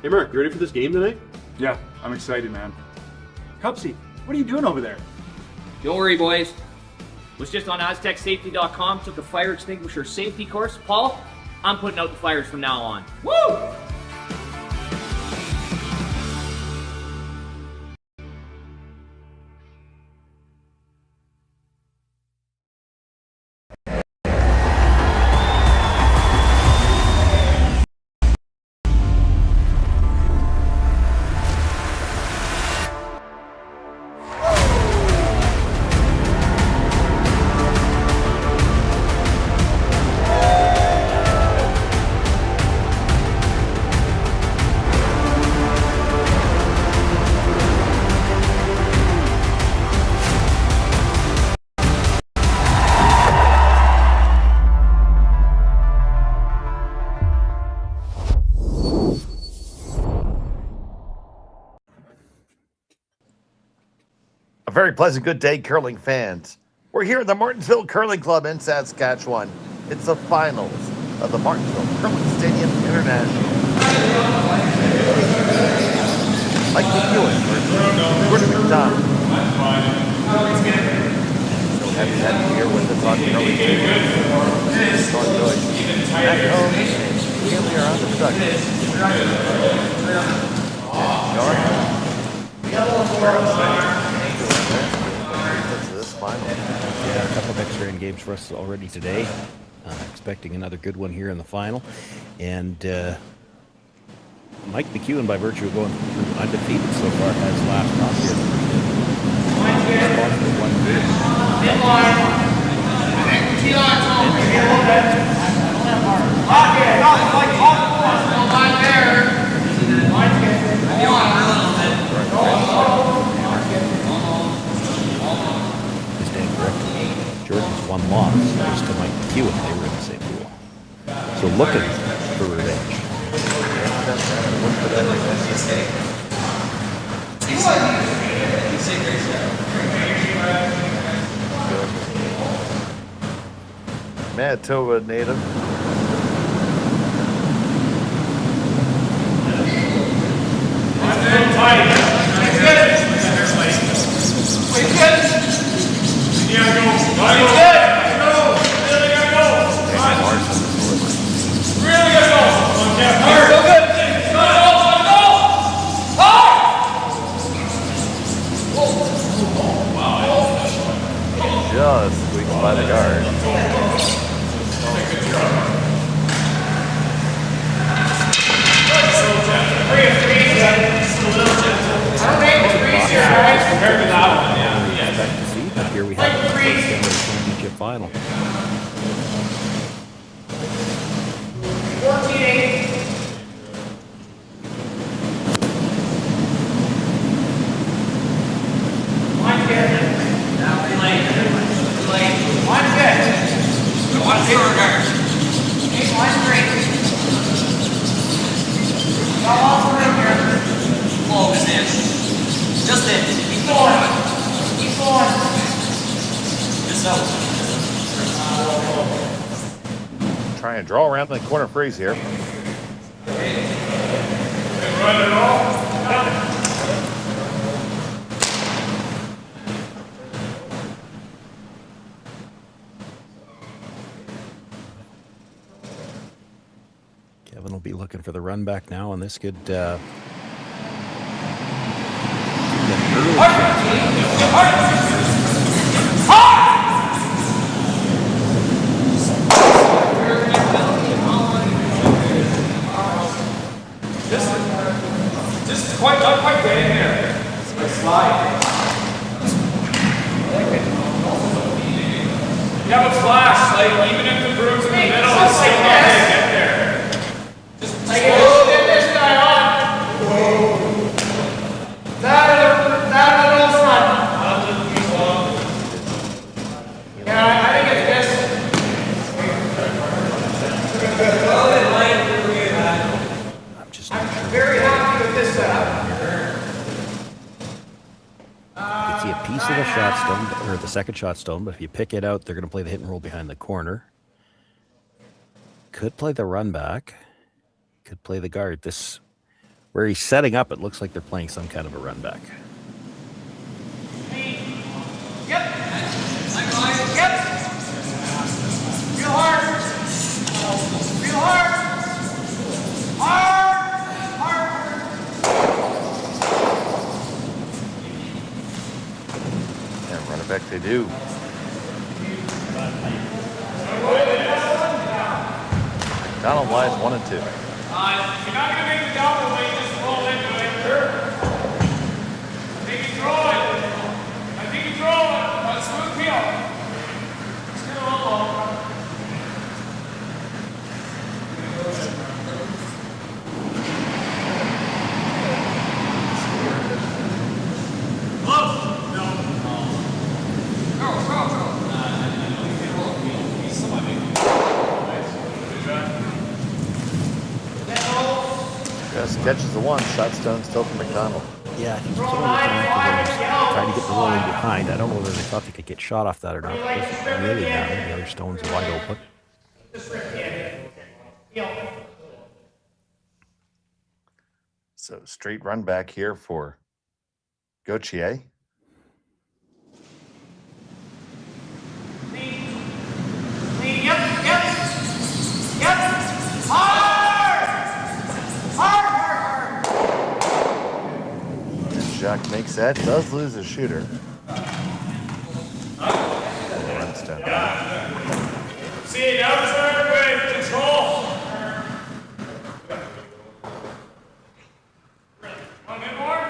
Hey Mark, you ready for this game tonight? Yeah, I'm excited, man. Cupsy, what are you doing over there? Don't worry, boys. Was just on AztecSafety.com, took a fire extinguisher safety course. Paul, I'm putting out the fires from now on. Woo! A very pleasant good day, curling fans. We're here at the Martensville Curling Club in Saskatchewan. It's the finals of the Martensville Curling Stadium International. Mike McEwen versus Jordon McDonald. So happy here with the Curling Stadium. Sean Joyce, Matt Cohn, and Haley are on the production. Yeah, a couple of extra end games for us already today. Expecting another good one here in the final. And Mike McEwen, by virtue of going through undefeated so far, has last off here. Jordan's one loss was to Mike McEwen. They were in the same pool. So looking for revenge. Manitoba native. Just squeaked by the guard. Compared to that one, yeah. Expect to see, but here we have the first ever championship final. 14-8. One good. Now late. One good. One shorter. One straight. Go all through here. Close in. Just in. Keep going. Keep going. Just out. Trying to draw around the corner freeze here. Run it all. Kevin will be looking for the run back now, and this could Just quite, not quite get in there. Slide. You have a flash, like even if the broom's in the middle, it's still not going to get there. Just like get this guy on. That or the front. Yeah, I think it's this. I'm very happy with this setup. You can see a piece of the shot stone, or the second shot stone, but if you pick it out, they're going to play the hit and roll behind the corner. Could play the run back. Could play the guard. This Where he's setting up, it looks like they're playing some kind of a run back. Yep. Yep. Real hard. Real hard. Hard. Hard. And run it back they do. McDonald lies 1 and 2. You're not going to make the double when you just roll into it. I think he's throwing. I think he's throwing. A smooth peel. Just get a little low. Close. No. Go. He's somewhat big. Good job. Just catches the one. Shot stone still from McDonald. Yeah, I think that's what I'm looking at. Trying to get the rolling behind. I don't know whether they thought they could get shot off that or not. It doesn't really matter. The other stone's wide open. So straight run back here for Gauthier. Yep. Hard. And Jacques makes that. Does lose a shooter. Runs down. See, now it's everybody. Control. One minute more.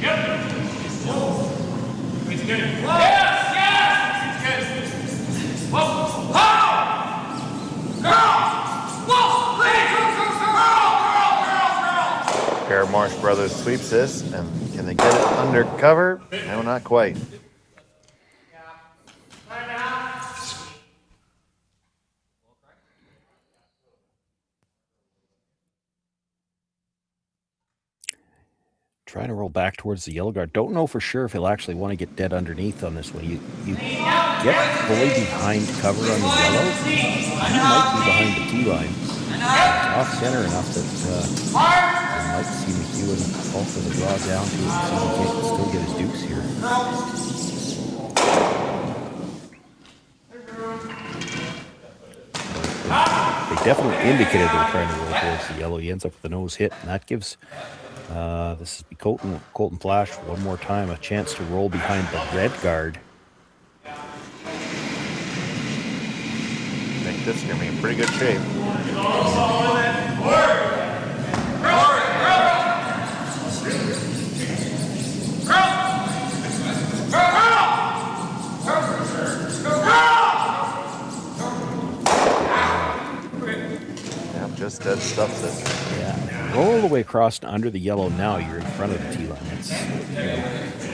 Yep. It's good. Yes. It's good. Whoa. Marsh Brothers sweeps this, and can they get it under cover? No, not quite. Trying to roll back towards the yellow guard. Don't know for sure if he'll actually want to get dead underneath on this one. You get fully behind cover on the yellow. He might be behind the tee line. Off center enough that you might see McEwen also the draw down to it and see if he can still get his deuce here. They definitely indicated they were trying to roll towards the yellow. He ends up with the nose hit, and that gives this is Colton Flash one more time a chance to roll behind the red guard. I think this is going to be in pretty good shape. Yep, just dead stuffs it. Yeah, roll all the way across and under the yellow. Now you're in front of the tee line. It's,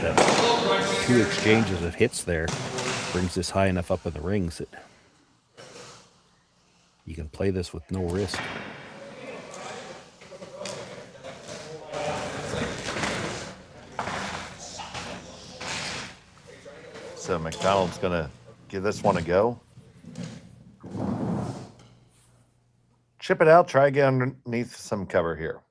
that 2 exchanges of hits there brings this high enough up in the rings that you can play this with no risk. So McDonald's going to give this one a go. Chip it out, try to get underneath some cover here.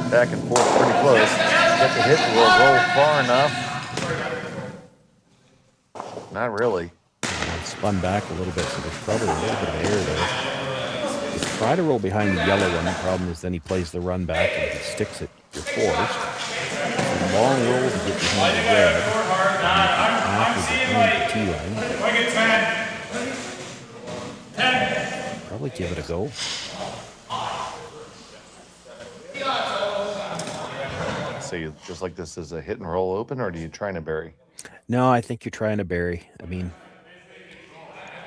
Back and forth pretty close. Get the hit will roll far enough. Not really. It spun back a little bit, so there's probably a little bit of air there. You try to roll behind the yellow one. The problem is then he plays the run back, and if he sticks it, you're forced. It's a long roll to get behind the red. After behind the tee line. Probably give it a go. So you just like this as a hit and roll open, or do you try to bury? No, I think you're trying to bury. I mean,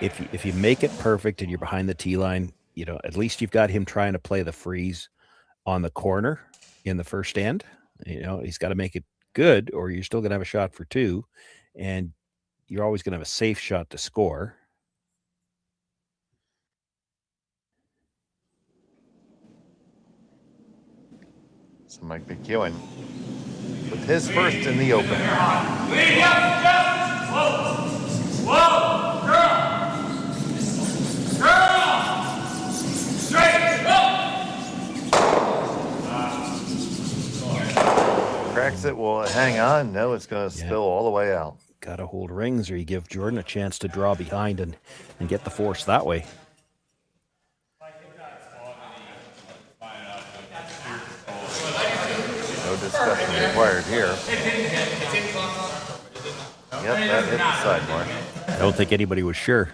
if you make it perfect and you're behind the tee line, at least you've got him trying to play the freeze on the corner in the first end. He's got to make it good, or you're still going to have a shot for two, and you're always going to have a safe shot to score. So Mike McEwen with his first in the open. Lead up, just. Whoa. Whoa. Girl. Straight. Cracks it. Will it hang on? No, it's going to spill all the way out. Got to hold rings, or you give Jordan a chance to draw behind and get the force that way. No discussion required here. Yep, that hit the side, Mark. I don't think anybody was sure.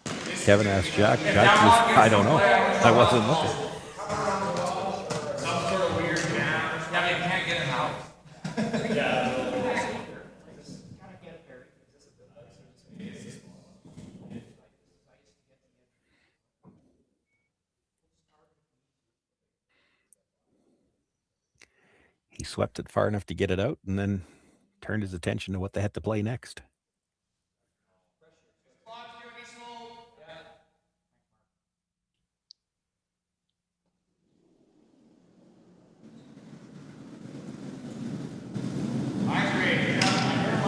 Kevin asked Jack. Jack was, I don't know. I wasn't looking. Some sort of weird jam. Yeah, but you can't get him out. He swept it far enough to get it out and then turned his attention to what they had to play next.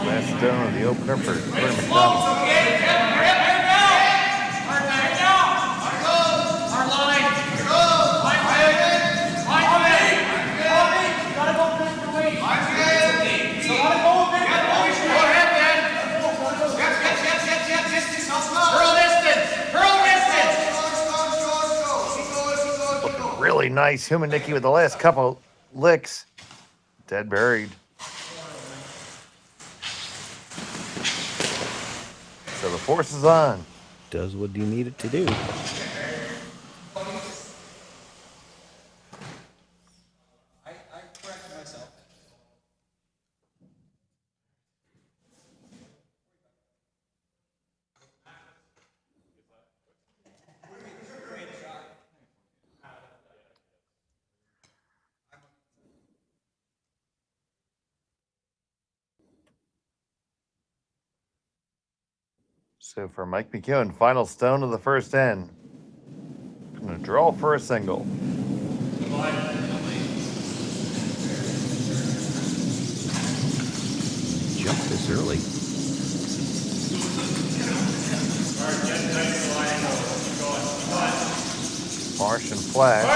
Last stone of the opener for Jordon McDonald. Really nice. Human Nicky with the last couple licks. Dead buried. So the force is on. Does what you need it to do. So for Mike McEwen, final stone of the first end. Gonna draw for a single. Jumped this early. Marsh and Flash.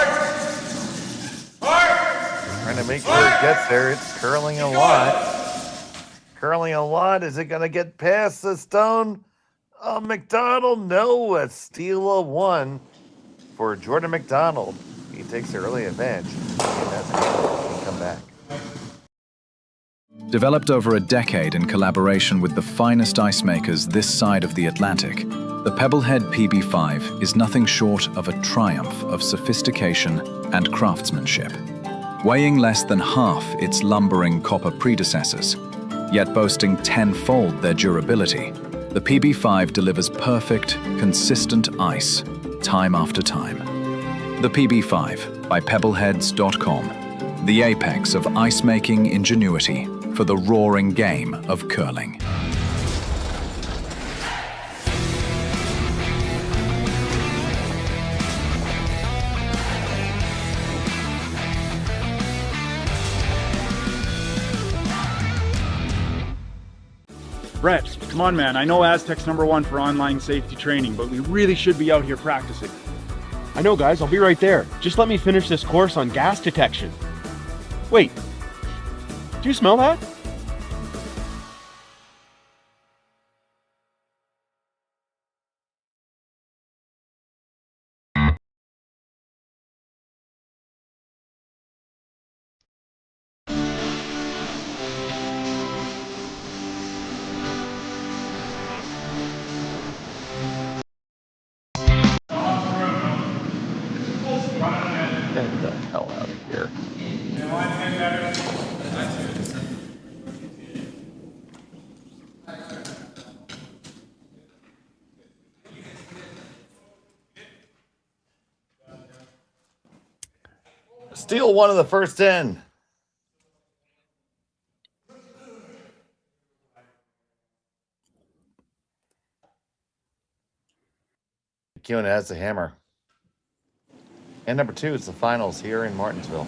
Trying to make sure it gets there. It's curling a lot. Curling a lot. Is it gonna get past the stone? McDonald, no, a steal of one for Jordon McDonald. He takes the early advantage. And that's going to come back. Developed over a decade in collaboration with the finest ice makers this side of the Atlantic, the Pebblehead PB5 is nothing short of a triumph of sophistication and craftsmanship. Weighing less than half its lumbering copper predecessors, yet boasting tenfold their durability, the PB5 delivers perfect, consistent ice, time after time. The PB5 by Pebbleheads.com, the apex of ice-making ingenuity for the roaring game of curling. Brett, come on, man. I know Aztec's #1 for online safety training, but we really should be out here practicing. I know, guys. I'll be right there. Just let me finish this course on gas detection. Wait. Do you smell that? Get the hell out of here. Steal one of the first 10. McEwen has the hammer. And number 2 is the finals here in Martensville.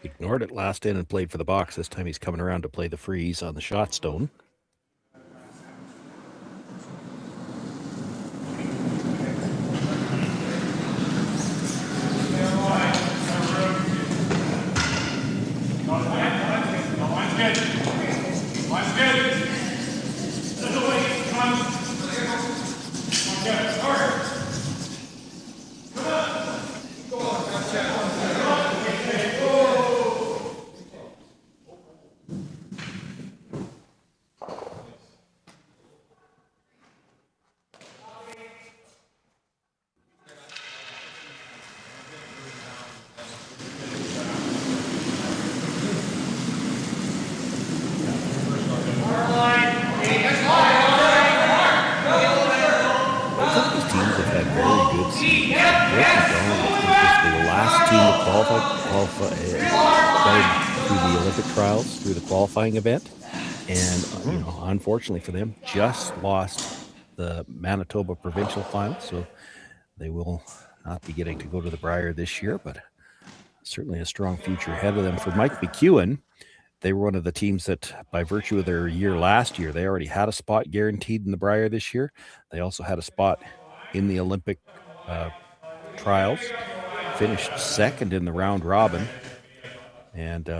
Ignored it last in and played for the box. This time he's coming around to play the freeze on the shot stone. Event, and you know, unfortunately for them, just lost the Manitoba provincial final, so they will not be getting to go to the Brier this year, but certainly a strong future ahead of them. For Mike McEwen, they were one of the teams that, by virtue of their year last year, they already had a spot guaranteed in the Brier this year. They also had a spot in the Olympic trials, finished second in the round robin, and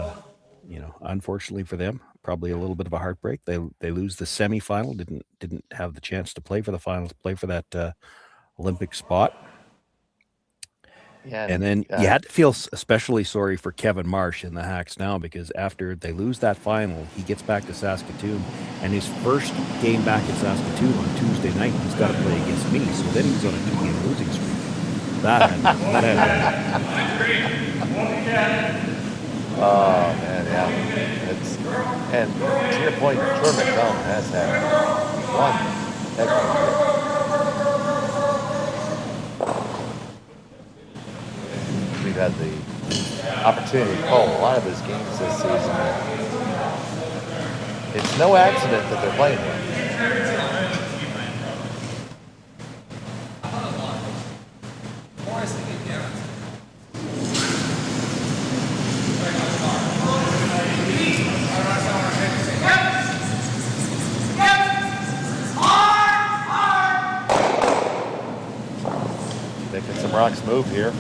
you know, unfortunately for them, probably a little bit of a heartbreak. They lose the semifinal. Didn't have the chance to play for the finals, play for that Olympic spot. Yeah, and then you had to feel especially sorry for Kevin Marsh in the Hacks now, because after they lose that final, he gets back to Saskatoon, and his first game back in Saskatoon on Tuesday night, he's got to play against me. So then he's on a 2-game losing streak. That Oh man, yeah. It's, and to your point, Jordon McDonald has had one heck of a year. We've had the opportunity to call a lot of his games this season. It's no accident that they're playing him. Rocks move here.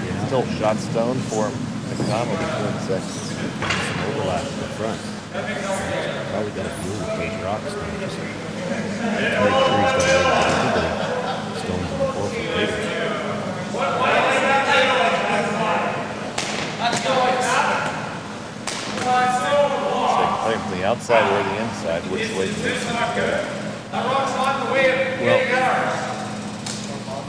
Yeah. Still shot stone for McDonald in 6. Some overlap in the front. Probably got a view with Cage Rocks now. Just to make sure he's got a stones in the 4 foot later. So you can play from the outside or the inside. Which way do you go? Well,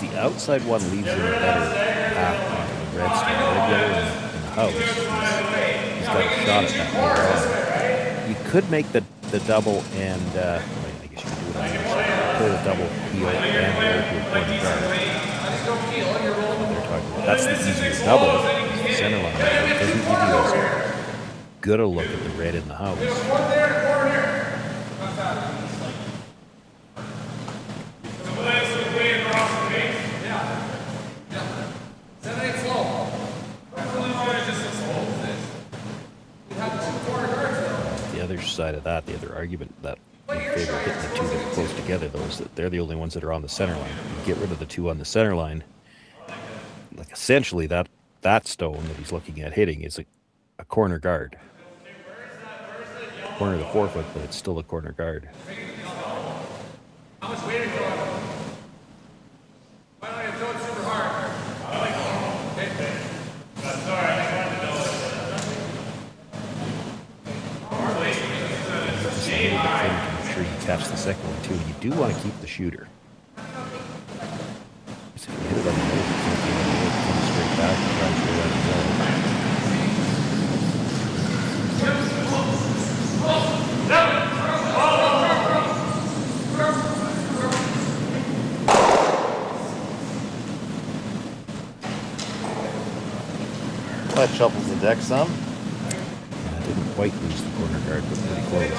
the outside one leaves him a better path onto the redstone. Red yellow in the house. He's got a shot at that later on. You could make the double and I guess you could do it on your side. Pull the double heel and roll to a corner guard. They're talking about. That's the easier double. It's the center line. It doesn't give you as good a look at the red in the house. Side of that, the other argument that in favor of hitting the two that are close together, though, is that they're the only ones that are on the center line. You get rid of the two on the center line, like essentially that stone that he's looking at hitting is a corner guard. Corner of the 4 foot, but it's still a corner guard. little bit thin to make sure you catch the second one too. You do want to keep the shooter. So if you hit it on the nose, it comes straight back and tries to let it go. That shuffles the deck some. Yeah, didn't quite lose the corner guard, but pretty close.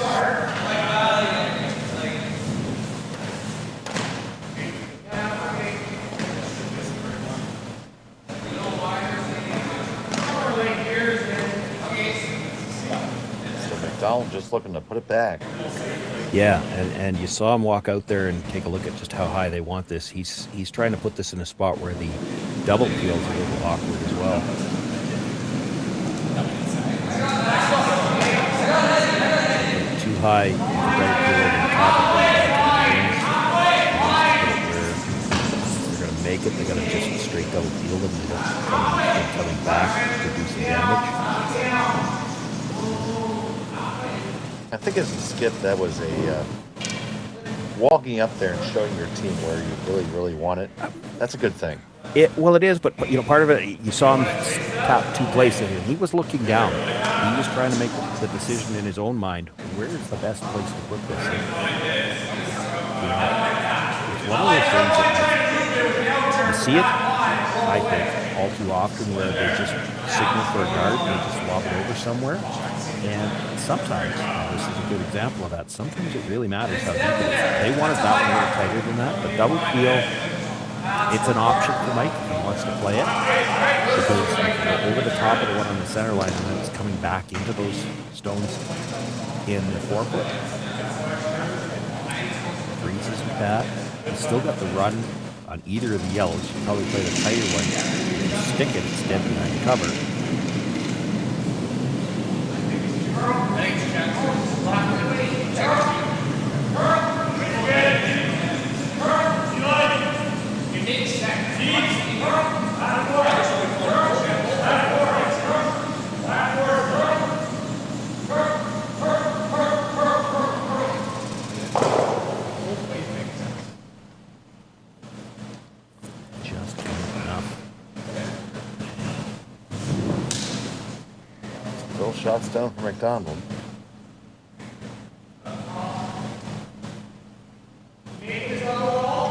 So McDonald just looking to put it back. Yeah, and you saw him walk out there and take a look at just how high they want this. He's trying to put this in a spot where the double peel's a little awkward as well. Too high, you can double peel over the top of it. If they're going to make it, they're going to just straight double peel them. They don't keep coming back to do some damage. I think as a skip, that was a walking up there and showing your team where you really, really want it. That's a good thing. Well, it is, but part of it, you saw him tap two places, and he was looking down. He was trying to make the decision in his own mind. Where is the best place to put this? And, it's one of those things that you see it, I think, all too often where they just signal for a guard and they just lob it over somewhere. And sometimes, this is a good example of that, sometimes it really matters how deep it is. They wanted that one a little tighter than that, but double peel, it's an option for Mike if he wants to play it, because over the top of the one on the center line, and then it's coming back into those stones in the forefoot. Freezes with that. He's still got the run on either of the yellows. You probably play the tighter one. If you stick it, it's dead behind cover. Just enough. Still shot stone for McDonald.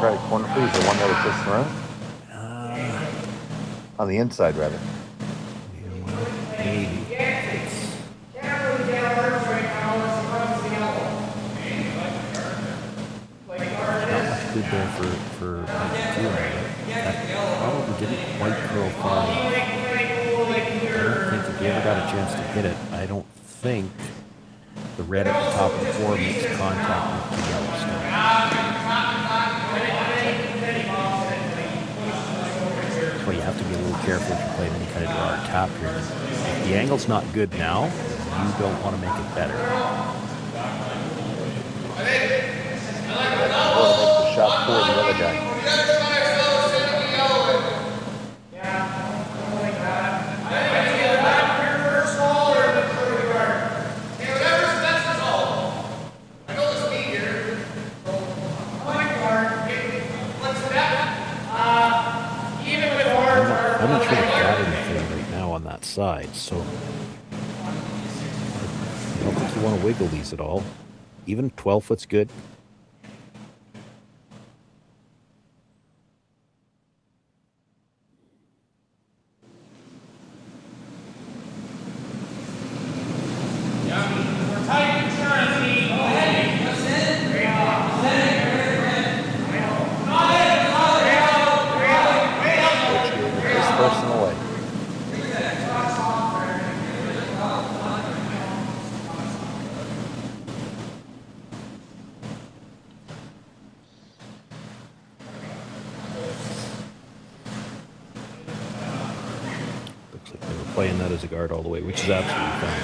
Try corner please, the one that was just thrown? On the inside, rather. Maybe. Not much good there for McEwen. That probably didn't quite curl far enough. I don't think if he ever got a chance to hit it, I don't think the red at the top of the floor makes contact with the yellow stone. That's why you have to be a little careful if you're playing any kind of draw or tap here. If the angle's not good now, you don't want to make it better. Oh, the shot for the other guy. I'm not sure they've got anything right now on that side, so I don't think you want to wiggle these at all. Even 12 foot's good. Playing that as a guard all the way, which is absolutely fine.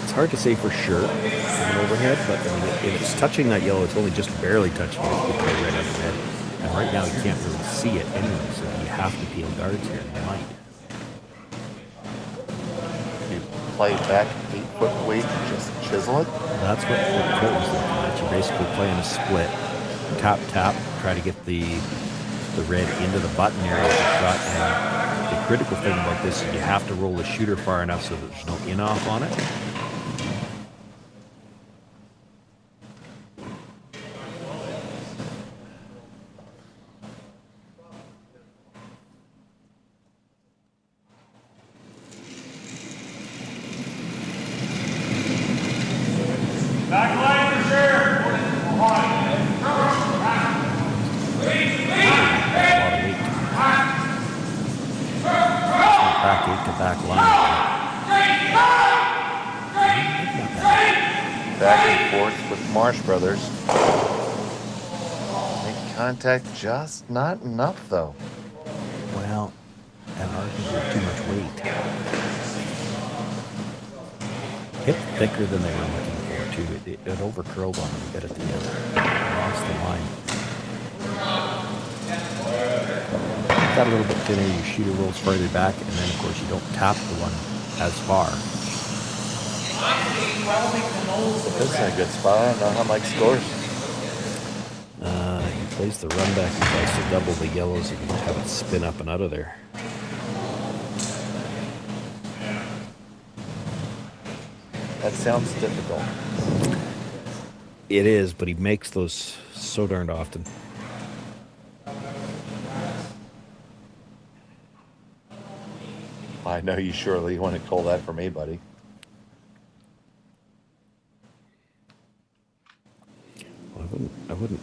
It's hard to say for sure from an overhead, but I mean, if it's touching that yellow, it's only just barely touching it. You play red on the red, and right now you can't really see it anyway, so you have to peel guards here. You might. You play back 8 quick way to just chisel it? That's what Cole was looking at. You're basically playing a split. Tap, tap, try to get the red into the button area of the shot. And the critical thing about this is you have to roll the shooter far enough so that there's no in-off on it. Back line for sure. Back eight to back line. Back and forth with Marsh Brothers. Make contact, just not enough though. Well, and arguably too much weight. Hit thicker than they were looking for too. It overcurled on them a bit at the end. Lost the line. Got a little bit thinner, your shooter rolls further back, and then of course you don't tap the one as far. This is a good spot. I don't know how Mike scores. He plays the run back and tries to double the yellows and have it spin up and out of there. That sounds difficult. It is, but he makes those so darned often. I know you surely want to call that for me, buddy. Well, I wouldn't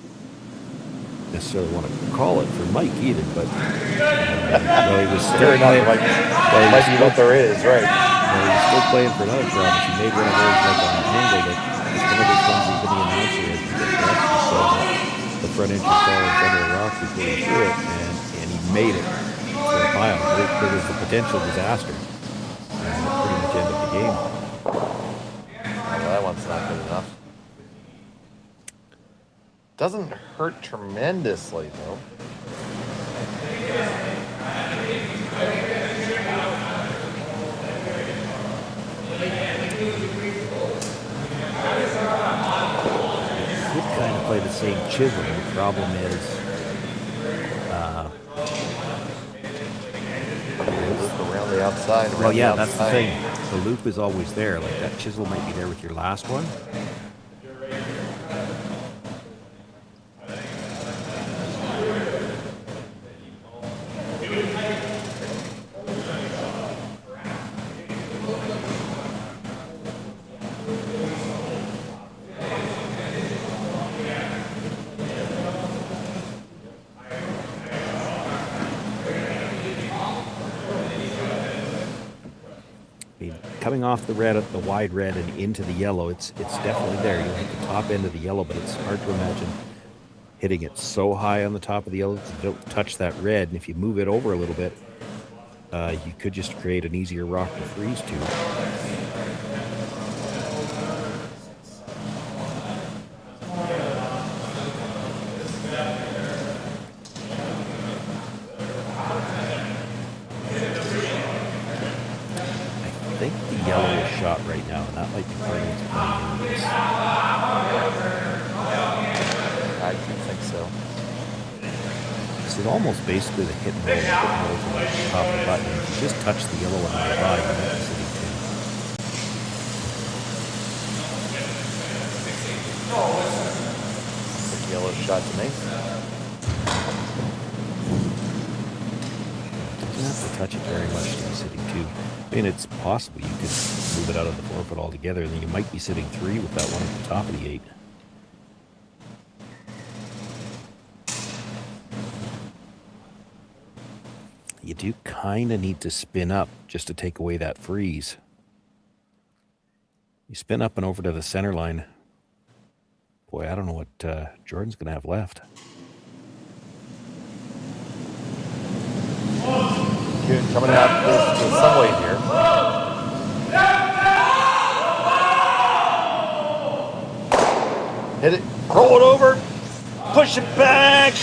necessarily want to call it for Mike either, but well, he was still Fair enough, playing. Mike. Well, he Might be what there is, right? Well, he was still playing for another province. He made one of those like on an angle that it's one of those ones even the announcer had saw the front end fall in front of the rock before he threw it, and he made it for a pile. There was the potential disaster. And it pretty much ended the game. Well, that one's not good enough. Doesn't hurt tremendously, though. Could kind of play the same chisel. The problem is, Loop around the outside. well, yeah, that's the thing. The loop is always there. Like that chisel might be there with your last one. Coming off the red, the wide red, and into the yellow, it's definitely there. You'll hit the top end of the yellow, but it's hard to imagine hitting it so high on the top of the yellow that you don't touch that red. And if you move it over a little bit, you could just create an easier rock to freeze to. I think the yellow is shot right now, and that might be part of what's playing into this. I do think so. This is almost basically the hit and roll from the top of the button. If you just touch the yellow one on the body, you might be sitting two. The yellow shot to me. You don't have to touch it very much to be sitting two. I mean, it's possible you could move it out of the 4-foot altogether, and then you might be sitting three with that one at the top of the 8. You do kind of need to spin up just to take away that freeze. You spin up and over to the center line. Boy, I don't know what Jordan's going to have left. Coming out this some way here. Hit it, roll it over, push it back,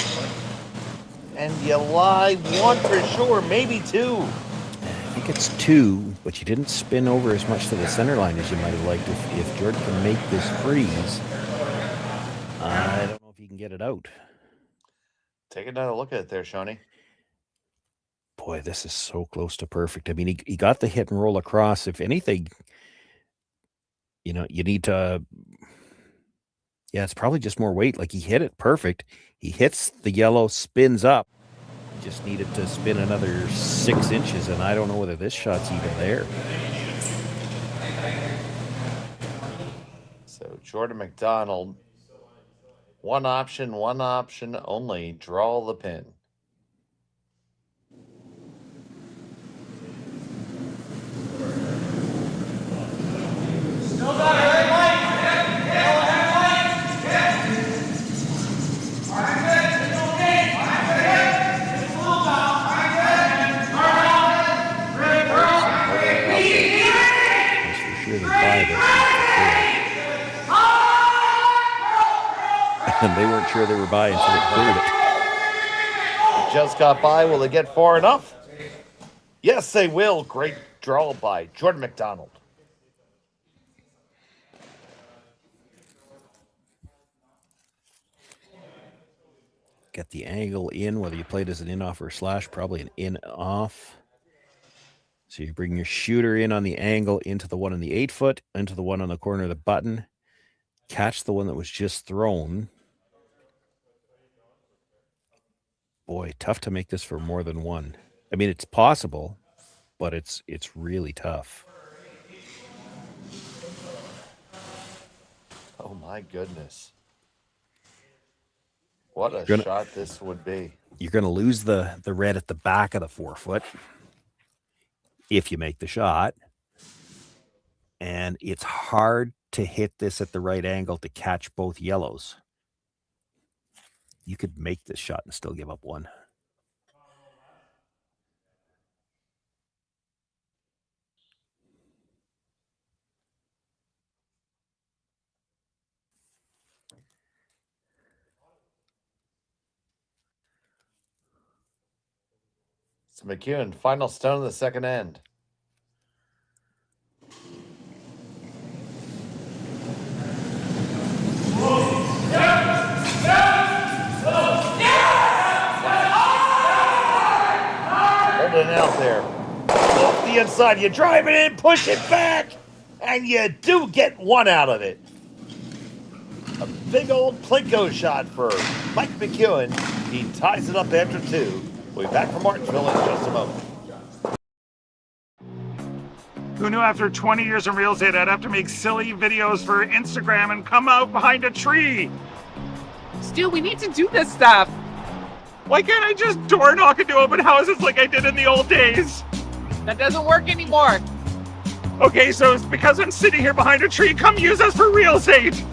and you lie one for sure, maybe two. If he think it's 2, but you didn't spin over as much to the center line as you might have liked. If Jordan can make this freeze, I don't know if he can get it out. Take another look at it there, Shawnee. Boy, this is so close to perfect. I mean, he got the hit and roll across. If anything, you need to... Yeah, it's probably just more weight. Like, he hit it perfect. He hits the yellow, spins up. Just needed to spin another 6 inches, and I don't know whether this shot's even there. So Jordon McDonald, one option only, draw the pin. Still got it, right? And they weren't sure they were by until it cleared it. Just got by. Will they get far enough? Yes, they will. Great draw by Jordon McDonald. Get the angle in, whether you played as an in-off or a slash, probably an in-off. So you bring your shooter in on the angle into the one on the 8-foot, into the one on the corner of the button. Catch the one that was just thrown. Boy, tough to make this for more than one. I mean, it's possible, but it's really tough. Oh, my goodness. What a shot this would be. You're going to lose the red at the back of the 4-foot if you make the shot. And it's hard to hit this at the right angle to catch both yellows. You could make this shot and still give up one. So McEwen, final stone of the second end. Hold it out there. Off the inside, you drive it in, push it back, and you do get one out of it. A big old Plinko shot for Mike McEwen. He ties it up after 2. We'll be back from Martensville in just a moment. Who knew after 20 years in real estate I'd have to make silly videos for Instagram and come out behind a tree? Stu, we need to do this stuff. Why can't I just door knock into open houses like I did in the old days? That doesn't work anymore. Okay, so it's because I'm sitting here behind a tree. Come use us for real estate.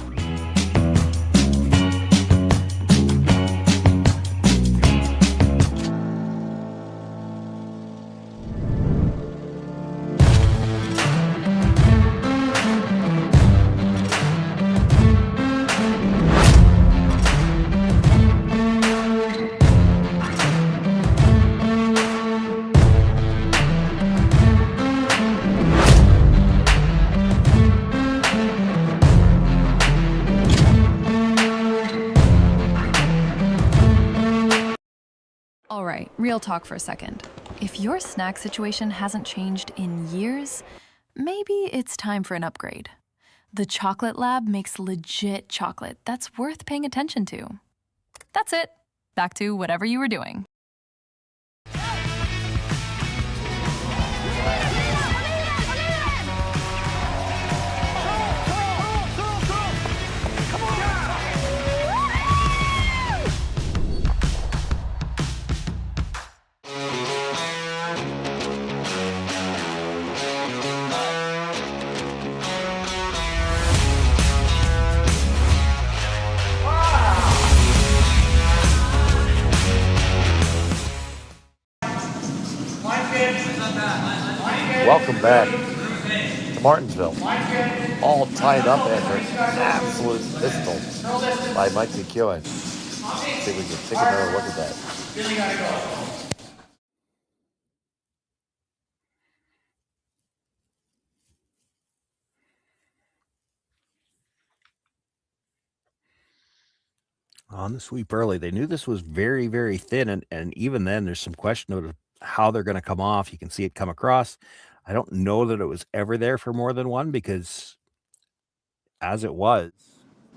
Alright, real talk for a second. If your snack situation hasn't changed in years, maybe it's time for an upgrade. The Chocolate Lab makes legit chocolate that's worth paying attention to. That's it. Back to whatever you were doing. Welcome back to Martensville. All tied up after an absolute pistol by Mike McEwen. See if we can take another look at that. On the sweep early. They knew this was very, very thin, and even then there's some question of how they're going to come off. You can see it come across. I don't know that it was ever there for more than one, because as it was,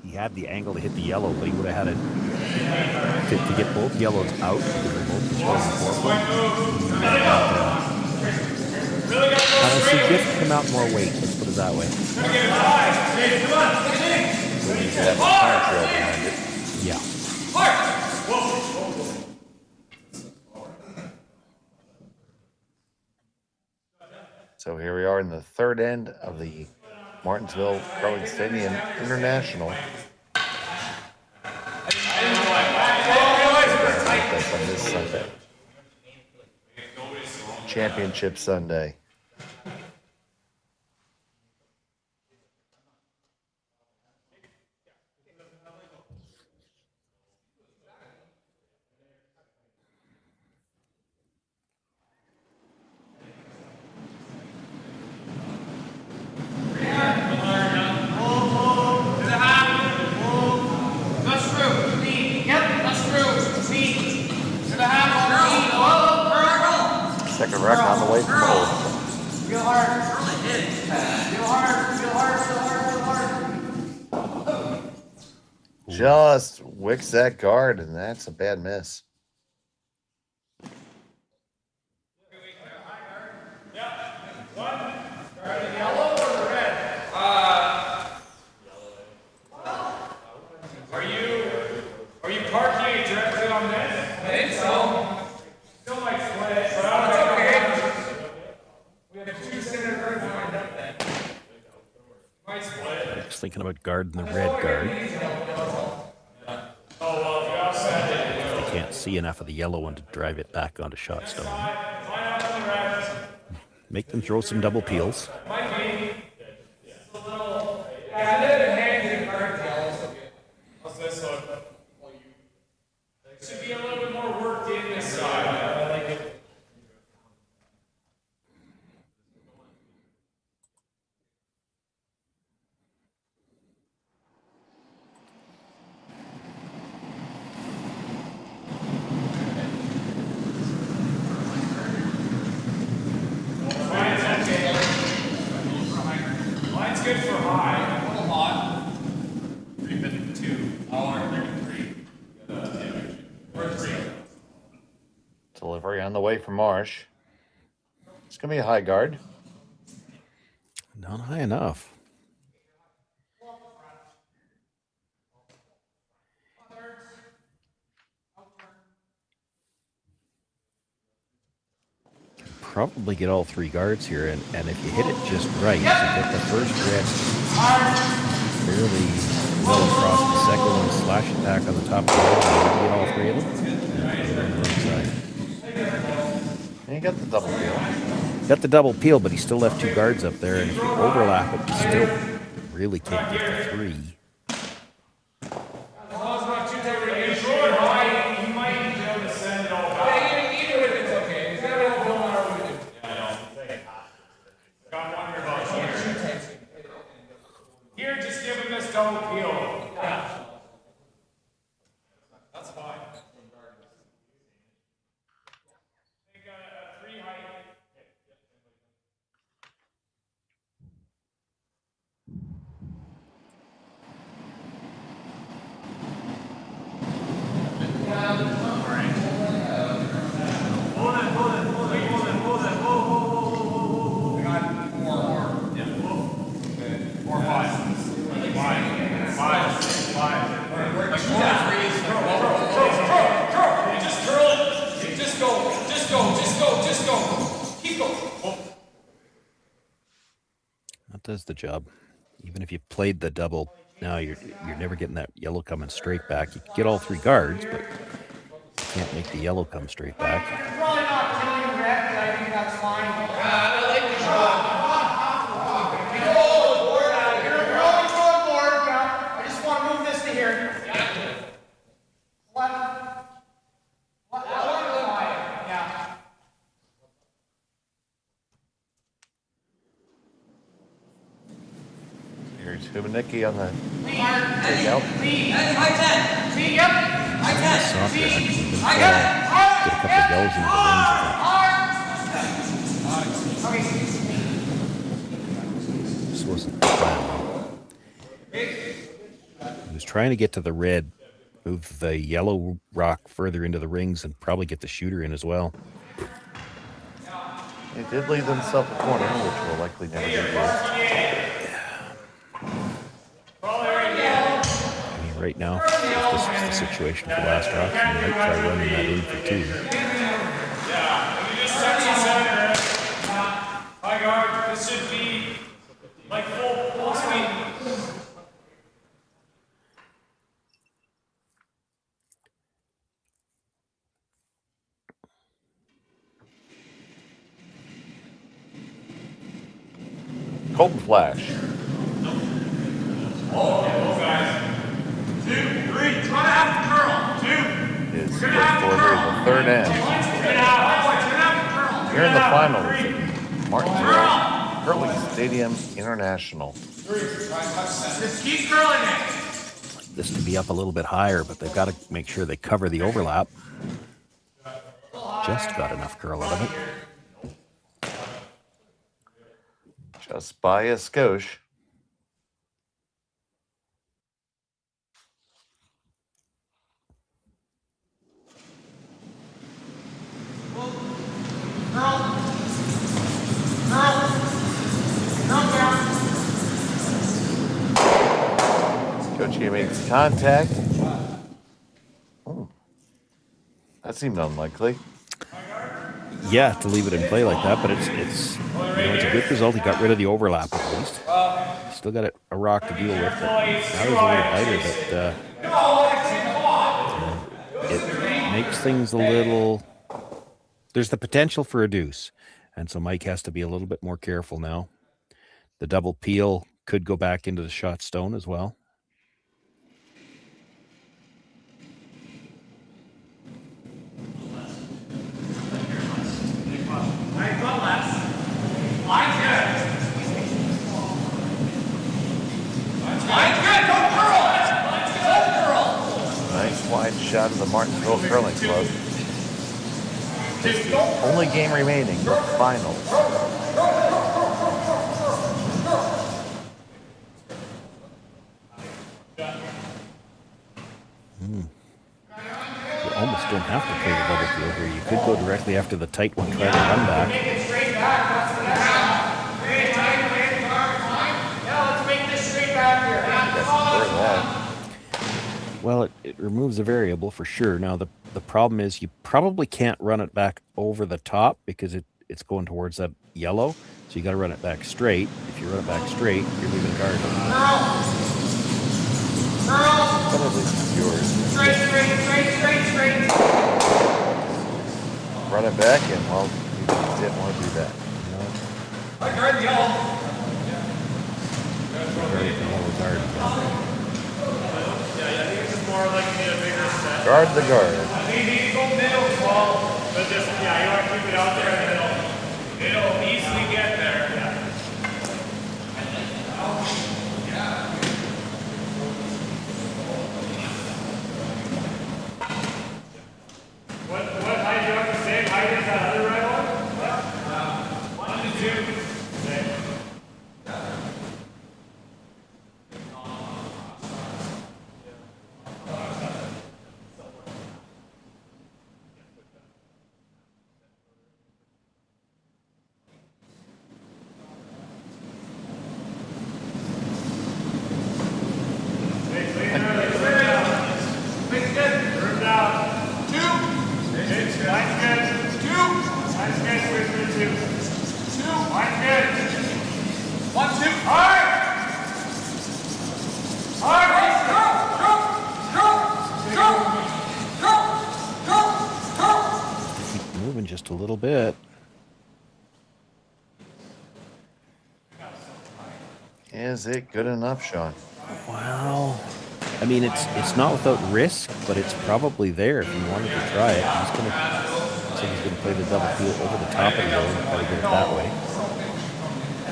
he had the angle to hit the yellow, but he would have had it to get both yellows out because they're both just going forward. Honestly, just come out more weight. Let's put it that way. We need to have a tire trail behind it. Yeah. So here we are in the third end of the Martensville Growing Stadium International. That's on this Sunday. Championship Sunday. Second rack on the way from goal. Feel hard. Feel hard. Just wicks that guard, and that's a bad miss. Are you parking directly on this? I think so. Still might split, but it's okay. We have two center guards lined up then. Might split. Just thinking about guarding the red guard. They can't see enough of the yellow one to drive it back onto shot stone. Make them throw some double peels. Should be a little bit more worked in this side. I like it. Line's good for high. A little hot. 352. Hour 33. Delivery on the way from Marsh. It's going to be a high guard. Not high enough. Probably get all three guards here, and if you hit it just right, you get the first red fairly well across the second one, slash it back on the top of the red, and you get all three of them. And you got the double peel. Got the double peel, but he still left two guards up there, and if you overlap it, you still really can't get the three. Here, just give him this double peel. Yeah. That's fine. They got a 3 height. That does the job. Even if you played the double, now you're never getting that yellow coming straight back. You can get all three guards, but you can't make the yellow come straight back. Probably not killing the red, but I think that's fine. I like the shot. You're always going forward, yeah. I just want to move this to here. Left. Yeah. Here There's Humanicki on the Lead. takeout. Lead. High 10. Lead, yep. High 10. Softer, Lead. actually. Didn't High get 10. a couple of yells into the rings, I Okay. think. This wasn't the plan, though. He was trying to get to the red, move the yellow rock further into the rings, and probably get the shooter in as well. He did leave himself a corner, which will likely never be good. I mean, right now, if this was the situation for last rock, he might try running that in for 2. High guard, this should be like full speed. Colton Flash. His first delivery of the third end. Here in the finals at Martensville Curling Stadium International. Just keep curling it. This to be up a little bit higher, but they've got to make sure they cover the overlap. Just got enough curl out of it. Just by a skosh. Skochki makes contact. Oh, that seemed unlikely. Yeah, to leave it in play like that, but it's it's a good result. He got rid of the overlap at least. Still got a rock to deal with, but now he's a little lighter, but it makes things a little... There's the potential for a deuce, and so Mike has to be a little bit more careful now. The double peel could go back into the shot stone as well. Nice wide shot of the Martensville Curling Club. It's the only game remaining, the finals. You almost don't have to play the double field here. You could go directly after the tight one, try to run back. Well, it removes a variable for sure. Now, the problem is you probably can't run it back over the top because it's going towards that yellow. So you got to run it back straight. If you run it back straight, you're leaving a guard open. But at least it's yours. Straight. Run it back, and well, you didn't want to do that. Guard the yellow. Guard the guard. But just, you want to keep it out there and it'll easily get there. What height do you have to say? Height is that other right one? 1 to 2. Okay. Moving just a little bit. Is it good enough, Sean? Well, I mean, it's not without risk, but it's probably there if you wanted to try it. He's gonna play the double field over the top of the yellow and try to get it that way.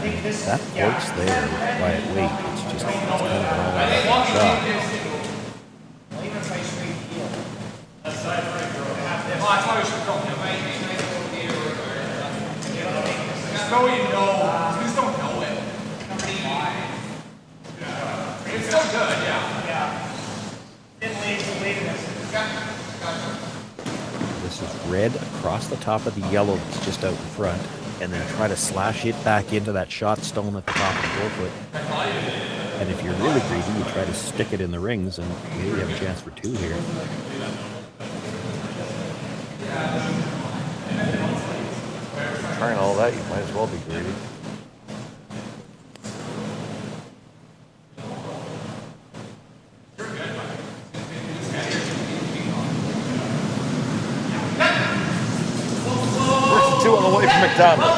That pork's there with quiet weight. It's just shot. So you know, you just don't know it. It's still good, yeah. This is red across the top of the yellow that's just out in front, and then try to slash it back into that shot stone at the top of the 4-foot. And if you're really greedy, you try to stick it in the rings, and maybe you have a chance for 2 here. Trying all that, you might as well be greedy. First and 2 on the way from McDonald.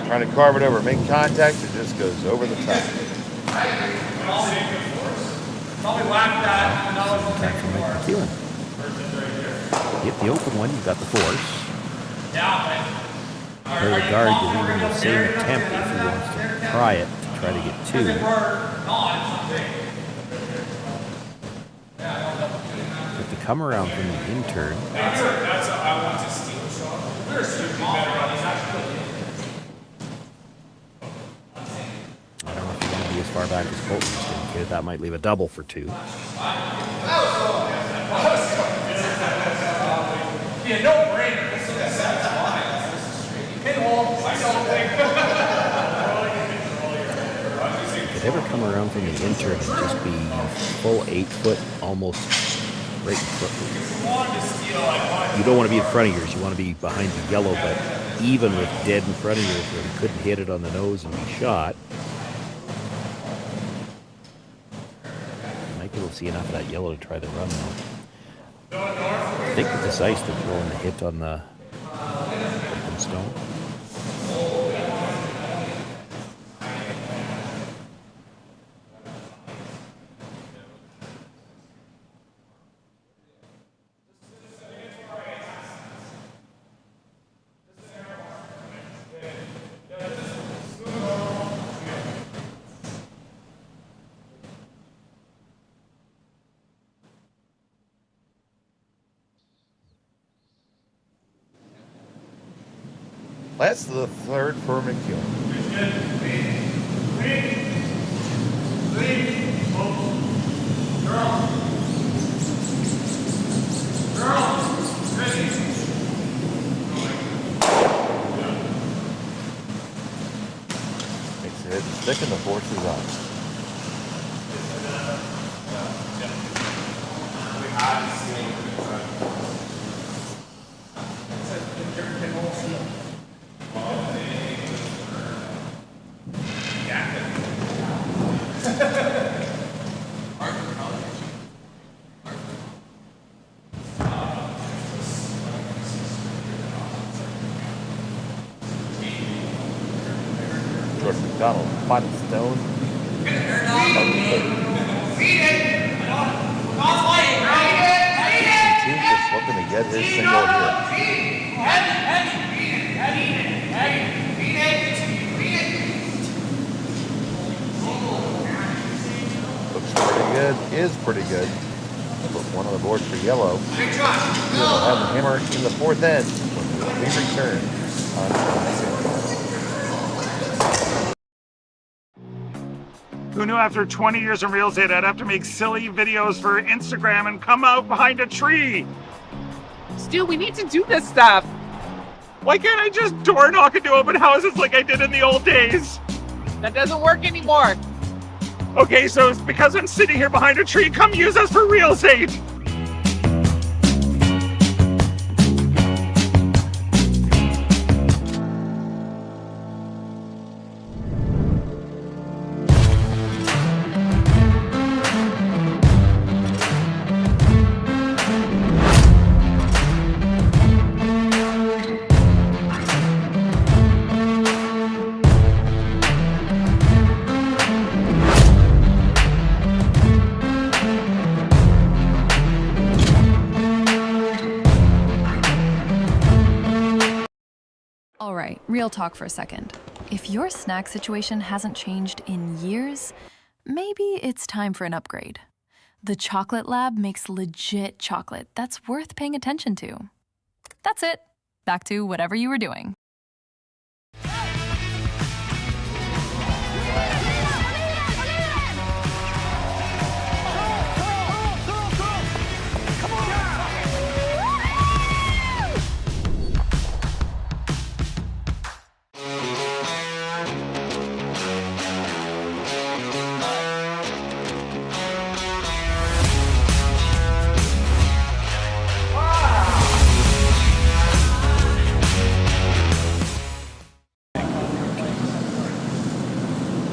Trying to carve it over, make contact, it just goes over the top. Probably whacked that. Attack from McEwen. Hit the open one, you got the force. Play the guard, you're leaving the same attempt if he wants to try it, to try to get 2. But to come around from the intern. That's I want to steal a shot. We're shooting better on these actually. I don't know if you're going to be as far back as Colton's indicated. That might leave a double for 2. Yeah, no brainer. Pinhole, I don't think. If it ever come around from the intern and just be full 8-foot, almost right in front. You don't want to be in front of yours. You want to be behind the yellow, but even with dead in front of yours where you couldn't hit it on the nose and be shot, you might be able to see enough of that yellow to try the run though. I think with this ice, they're throwing the hit on the open stone. That's the 3rd for McEwen. Makes the head stick and the force is on. Jordon McDonald, bottom stone. Just looking to get his single here. Looks pretty good, is pretty good. Put one on the board for yellow. We'll have the hammer in the 4th end when we return on Who knew after 20 years in real estate I'd have to make silly videos for Instagram and come out behind a tree? Stu, we need to do this stuff. Why can't I just door knock into open houses like I did in the old days? That doesn't work anymore. Okay, so it's because I'm sitting here behind a tree. Come use us for real estate. All right, real talk for a second. If your snack situation hasn't changed in years, maybe it's time for an upgrade. The Chocolate Lab makes legit chocolate that's worth paying attention to. That's it. Back to whatever you were doing.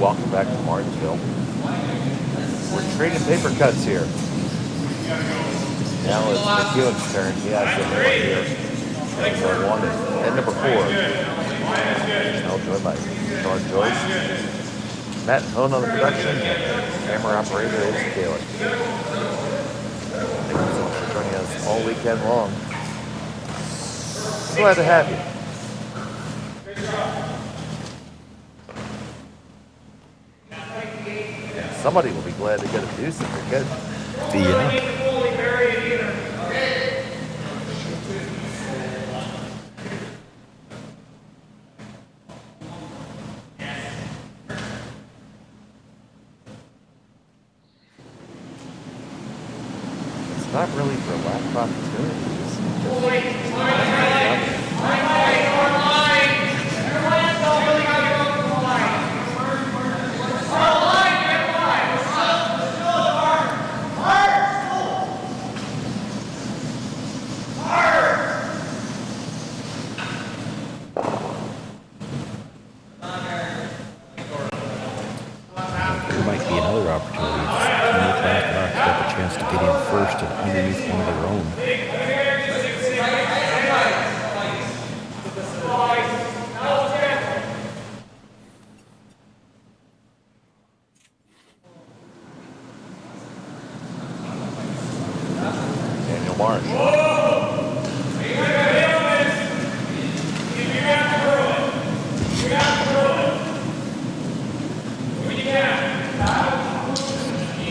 Welcome back to Martensville. We're trading paper cuts here. Now it's McEwen's turn. He has the right here. Number 1 and number 4. Now joined by Sean Joyce. Matt Hone on the production. Camera operator is Taylor. Thank you so much for joining us all weekend long. Glad to have you. Somebody will be glad to get a deuce if they're good. It's not really for lack of opportunities. There might be another opportunity. The Blackhawks got the chance to get in first and underneath one of their own. Daniel Marsh.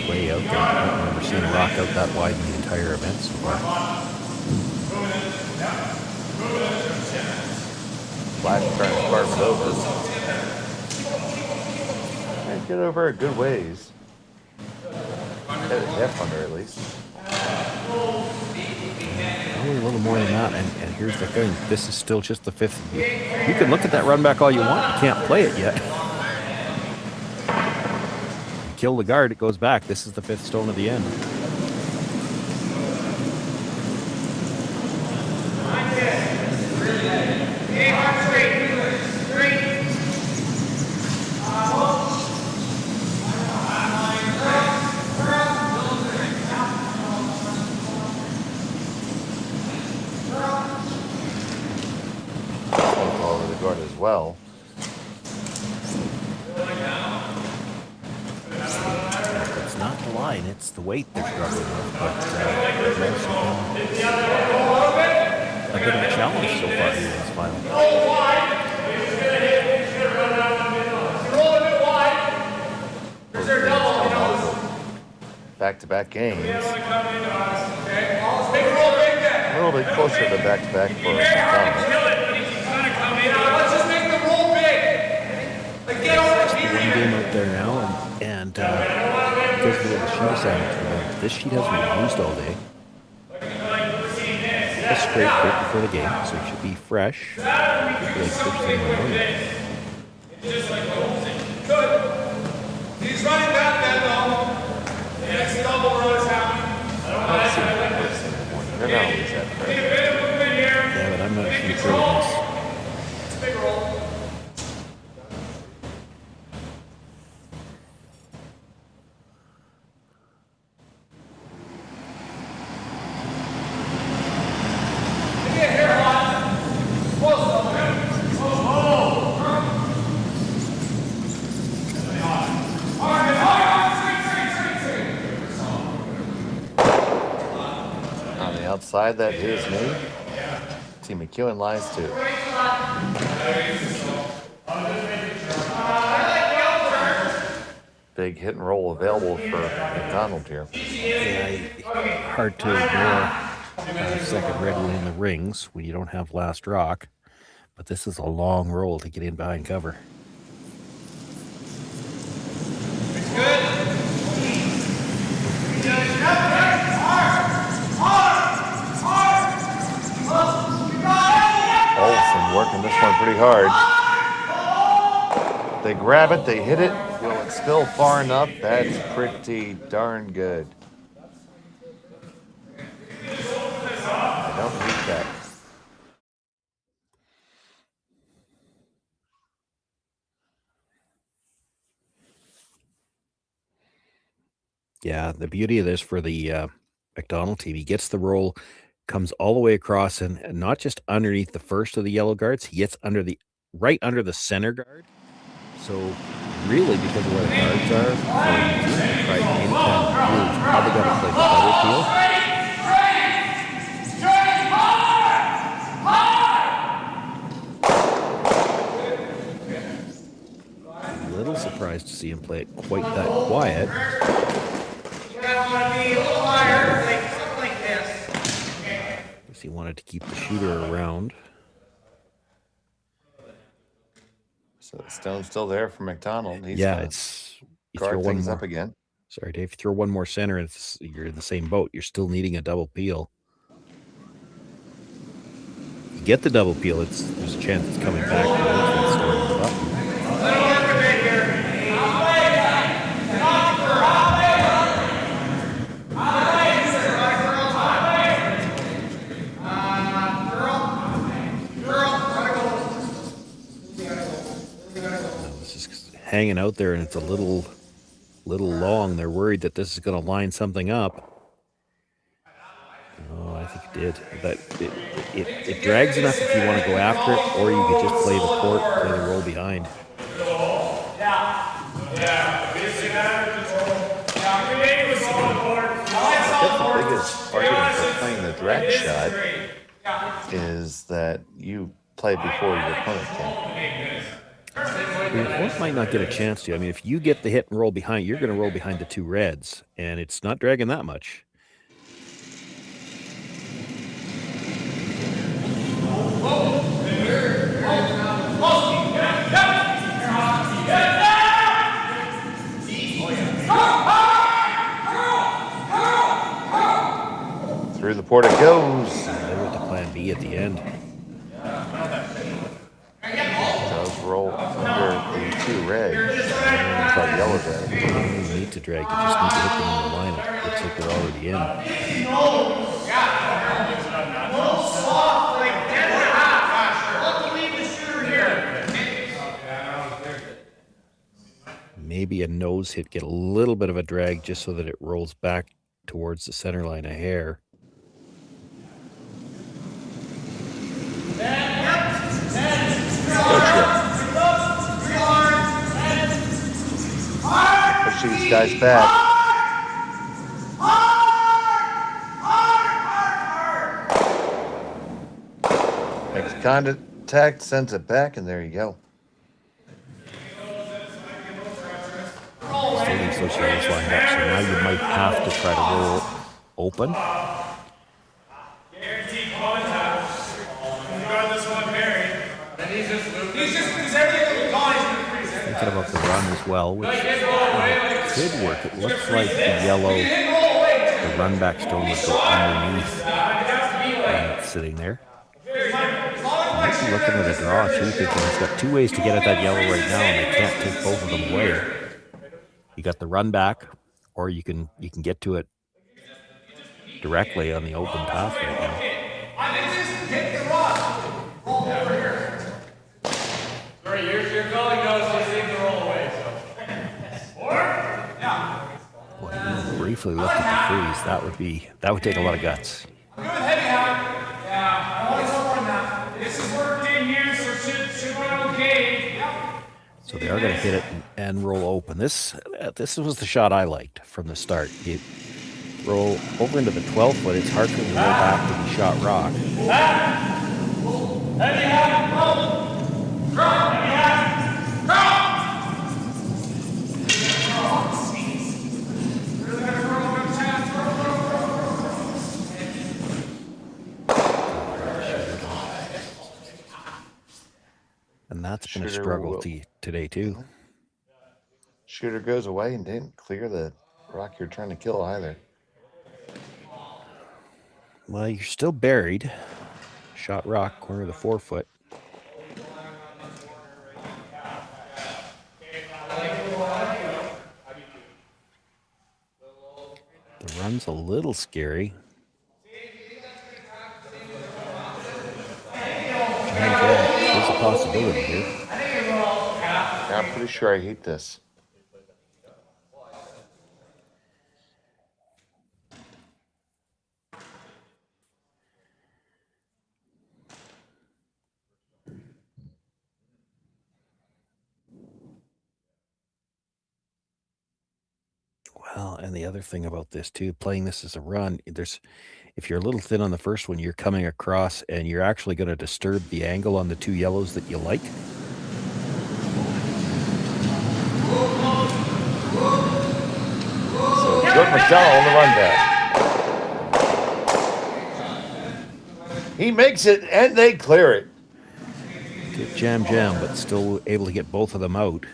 Way out there. I don't remember seeing a rock out that wide in the entire event so far. Flash trying to carve it over. Can't get over a good ways. Get a depth under at least. Probably a little more than that, and here's the thing. This is still just the 5th. You can look at that run back all you want. You can't play it yet. Kill the guard, it goes back. This is the 5th stone of the end. All over the guard as well. It's not the line, it's the weight they're struggling with. But it's also been a bit of a challenge so far here in this final. Back-to-back games. A little bit closer to back-to-back for McDonald. One game out there now, and because of the sheet assignment, this sheet hasn't been used all day. A straight break before the game, so it should be fresh. Like first thing in the morning. He's running back that though. The next double run is happening. They're not always that fresh. Yeah, but I'm not sure it's really this. Big roll. On the outside, that is me. Team McEwen lies too. big hit and roll available for McDonald here. Yeah, hard to ignore second red one in the rings when you don't have last rock. But this is a long roll to get in behind cover. Olsen working this one pretty hard. They grab it, they hit it. Will it spill far enough? That's pretty darn good. I don't need that. Yeah, the beauty of this for the McDonald team, he gets the roll, comes all the way across, and not just underneath the first of the yellow guards, he gets right under the center guard. So really, because of where the guards are, for the team to try any kind of peel, he's probably got to play the double peel. A little surprised to see him play it quite that quiet. Guess he wanted to keep the shooter around. So the stone's still there for McDonald. He's It's you throw guard one things more up again. Sorry, Dave. If you throw one more center, you're in the same boat. You're still needing a double peel. You get the double peel, there's a chance it's coming back. It's starting the button. This is hanging out there, and it's a little long. They're worried that this is going to line something up. Oh, I think it did. But it drags enough if you want to go after it, or you could just play the court, play the roll behind. That's the biggest argument for playing the drag shot is that you play before your opponent can. Your opponent might not get a chance to. I mean, if you get the hit and roll behind, you're going to roll behind the two reds, and it's not dragging that much. Through the port it goes. They went to plan B at the end. Does roll under the two reds. Sorry, yellow red. You don't even need to drag. You just need to hit them in the lineup. Looks like they're already in. Maybe a nose hit, get a little bit of a drag just so that it rolls back towards the center line a hair. Push these guys back. Makes contact, sends it back, and there you go. Still leaves those yellows lined up, so now you might have to try to roll open. Thinking about the run as well, which could work. It looks like the yellow, the run back stone would go underneath and it's sitting there. Might be looking at a draw too, thinking he's got two ways to get at that yellow right now, and they can't take both of them away. You got the run back, or you can get to it directly on the open path right now. Sorry, your colleague knows to leave the roll away, so. Boy, you briefly looked at the freeze. That would take a lot of guts. Good, heavy hand. Yeah, always open that. This is working here, so should be okay. Yep. So they are going to hit it and roll open. This was the shot I liked from the start. You roll over into the 12 foot. It's hard for them to roll back to be shot rock. Heavy hand, roll. Drop, heavy hand, drop. That's been a Shooter struggle will- today too. Shooter goes away and didn't clear the rock you're trying to kill either. Well, you're still buried. Shot rock, corner of the 4-foot. The run's a little scary. There's a possibility here. Yeah, I'm pretty sure I hate this. Well, and the other thing about this too, playing this as a run, if you're a little thin on the first one, you're coming across and you're actually going to disturb the angle on the two yellows that you like. So Jordon McDonald on the run back. He makes it and they clear it. Good jam, but still able to get both of them out.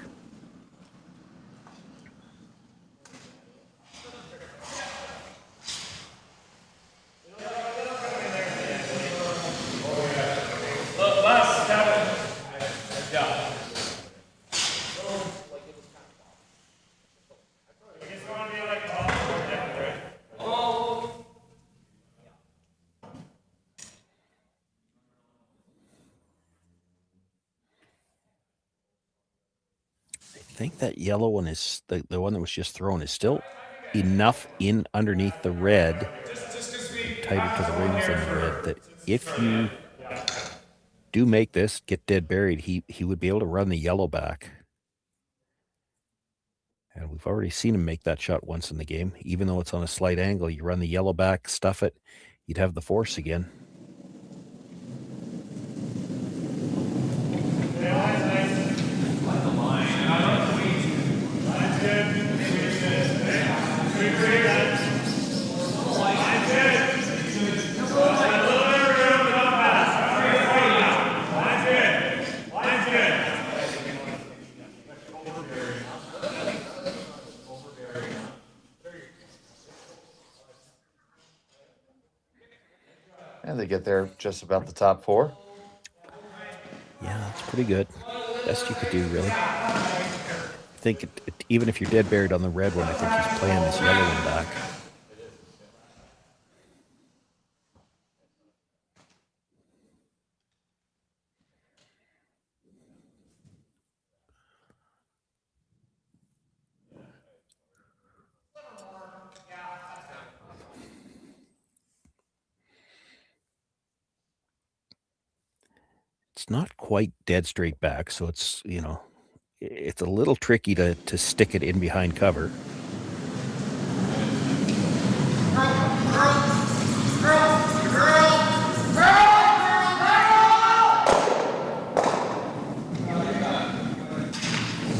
I think that yellow one is the one that was just thrown is still enough in underneath the red, tighter to the rings than the red, that if you do make this get dead buried, he would be able to run the yellow back. And we've already seen him make that shot once in the game. Even though it's on a slight angle, you run the yellow back, stuff it, you'd have the force again. And they get there just about the top four. Yeah, that's pretty good. Best you could do, really. I think even if you're dead buried on the red one, I think he's playing this yellow one back. It's not quite dead straight back, so it's, it's a little tricky to stick it in behind cover.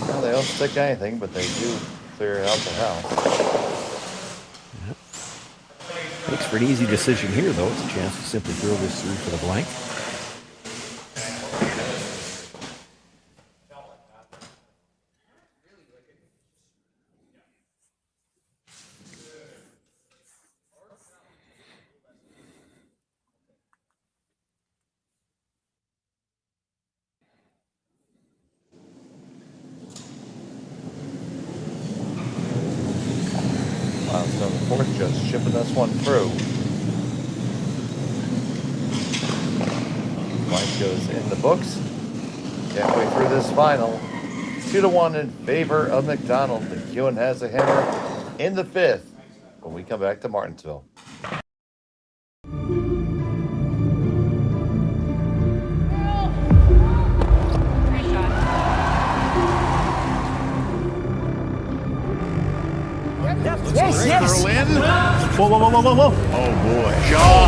Well, they don't stick anything, but they do clear out the house. Yep. Makes for an easy decision here, though. It's a chance to simply drill this through for the blank. So the fourth just shipping this one through. Blank goes in the books. Halfway through this final, 2-1 in favor of McDonald. McEwen has a hammer in the fifth when we come back to Martensville. Yes. Throw in. Whoa. Oh boy. John.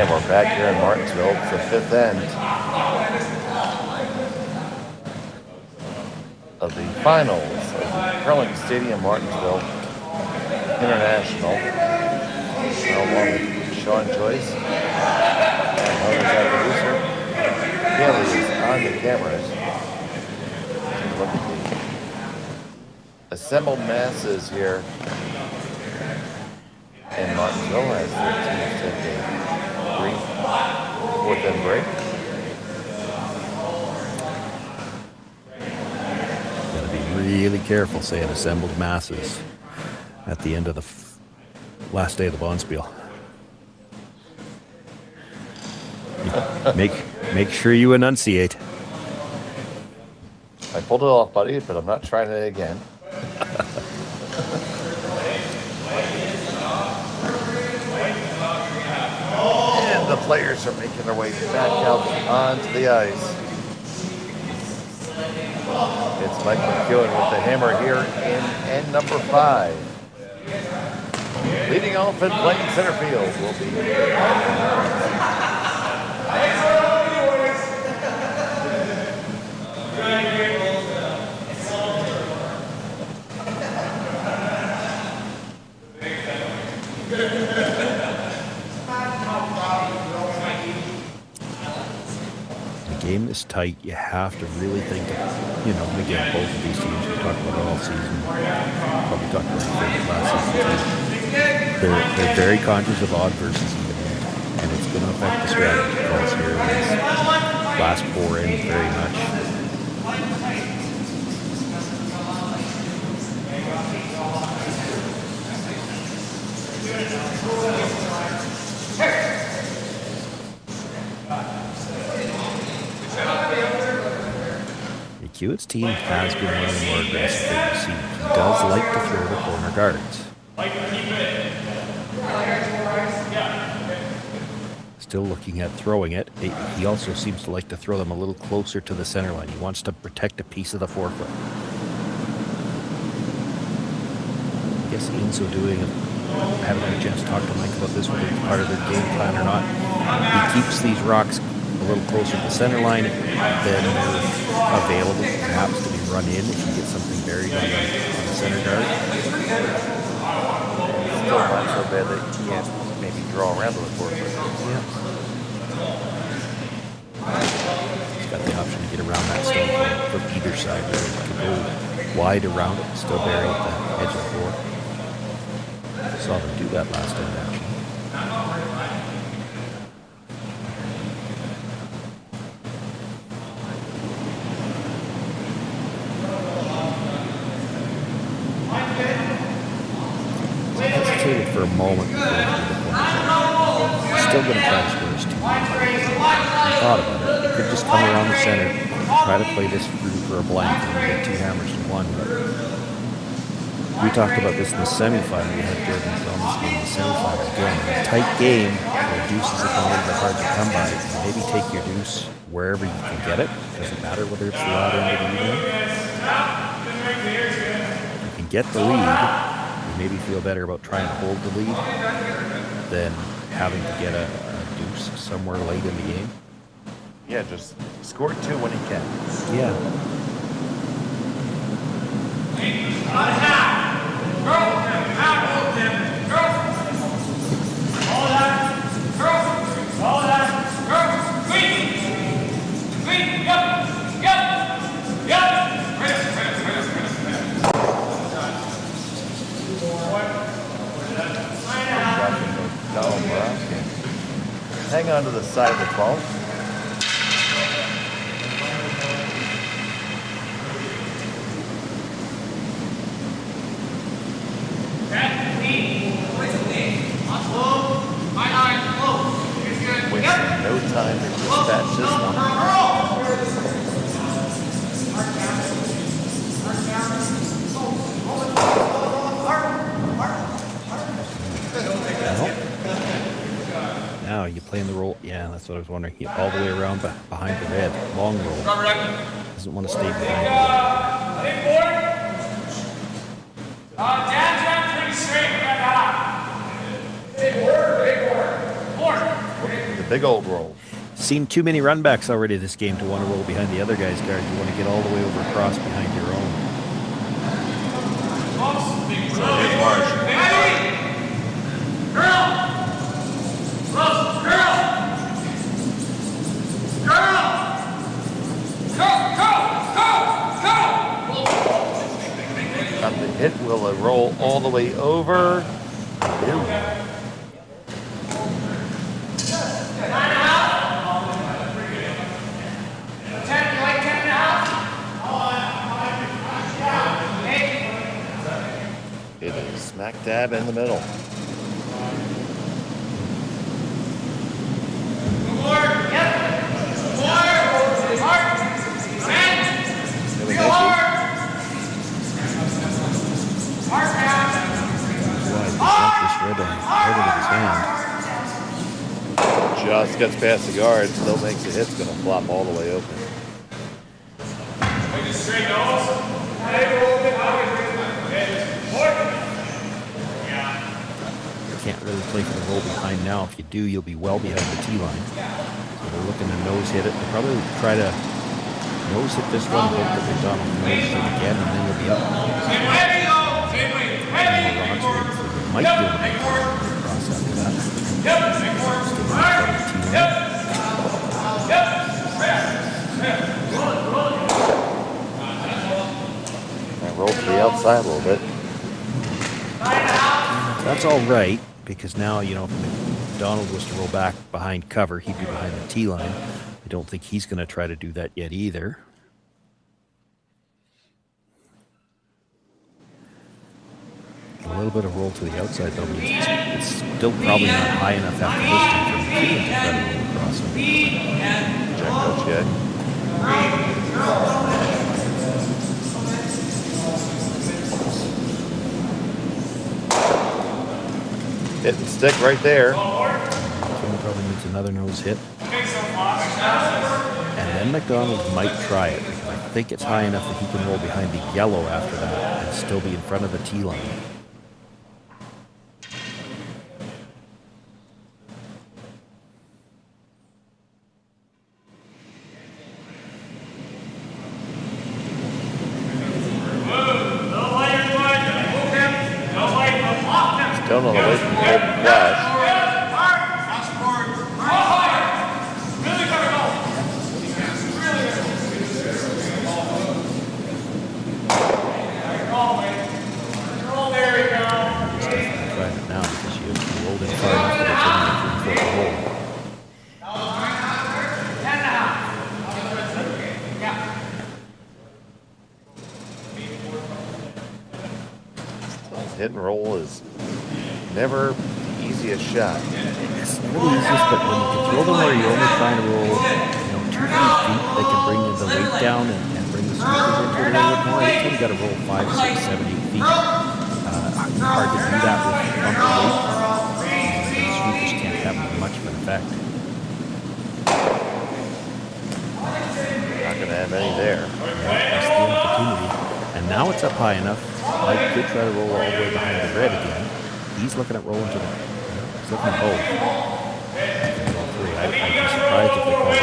And we're back here in Martensville. It's the fifth end of the finals of the Curling Stadium Martensville International. Along with Sean Joyce and others, our producer. Kelly is on the cameras. Look at the assembled masses here in Martensville as the teams take a brief fourth end break. Gotta be really careful saying assembled masses at the end of the last day of the Bonspiel. Make sure you enunciate. I pulled it off, buddy, but I'm not trying it again. And the players are making their way back out onto the ice. It's Mike McEwen with the hammer here in end number 5. Leading off and playing center field will be The game is tight. You have to really think of, and again, both of these teams, we talked about all season, probably talked about it last season too. They're very conscious of odd versus even end, and it's going to affect the strategy calls here in these last 4 ends very much. McEwen's team has been running more aggressive than we've seen. He does like to throw the corner guards. Still looking at throwing it. He also seems to like to throw them a little closer to the center line. He wants to protect a piece of the forefoot. I guess in so doing, I haven't had a chance to talk to Mike about this, whether it's part of their game plan or not. He keeps these rocks a little closer to the center line, then they're available perhaps to be run in if you get something buried on the center guard. Still not so bad that you can't maybe draw around to the forefoot. Yeah. He's got the option to get around that stone from either side. Really. He could go wide around it and still bury at the edge of the floor. Saw them do that last end, actually. Hesitated for a moment before he threw the corner. Still going to try to score his 2. He thought about it. He could just come around the center, try to play this through for a blank, and get 2 hammers to 1. But we talked about this in the semifinal. We had Jordon McDonald in the semifinal again. A tight game where deuces are a little bit hard to come by. Maybe take your deuce wherever you can get it. Doesn't matter whether it's the odd end or the even end. If you can get the lead, maybe feel better about trying to hold the lead than having to get a deuce somewhere late in the game. Yeah, just score 2 when he can. Yeah. Hang on to the side of the 12. Wasting no time to dispatch this one. Now you playing the roll. Yeah, that's what I was wondering. He all the way around behind the red. Long roll. Doesn't want to stay behind the red. Down pretty straight. Big board. Big old roll. Seen too many runbacks already this game to want to roll behind the other guy's guard. You want to get all the way over across behind your own. So here's Marsh. Got the hit. Will it roll all the way over? No. It is smack dab in the middle. Just gets past the guard, still makes the hit's gonna flop all the way open. Can't really play for the roll behind now. If you do, you'll be well behind the T line. So they're looking to nose hit it. They'll probably try to nose hit this one, hope that McDonald nose hit again, and then you'll be up. Might be able to make it across after that. Still in front of the T line. I rolled to the outside a little bit. That's all right, because now, you know, if McDonald was to roll back behind cover, he'd be behind the T line. I don't think he's going to try to do that yet either. A little bit of roll to the outside, though, but it's still probably not high enough after this one for McEwen to try to roll across him. Check coach yet. Hit and stick right there. McEwen probably needs another nose hit. And then McDonald might try it. I think it's high enough that he can roll behind the yellow after that and still be in front of the T line. Still not away from the open flash. Hit and roll is never the easiest shot. It's never the easiest, but when you can throw them where you're only trying to roll, 2-3 feet, they can bring the weight down and bring the sweepers into it a little bit more. Anytime you got to roll 5, 6, 7, 8 feet, hard to do that with bumpy weight. The sweepers can't have much of an effect. Not going to have any there. That's the opportunity. And now it's up high enough. Mike could try to roll all the way behind the red again. He's looking at rolling to the... He's looking at both. I'd be surprised if they call it.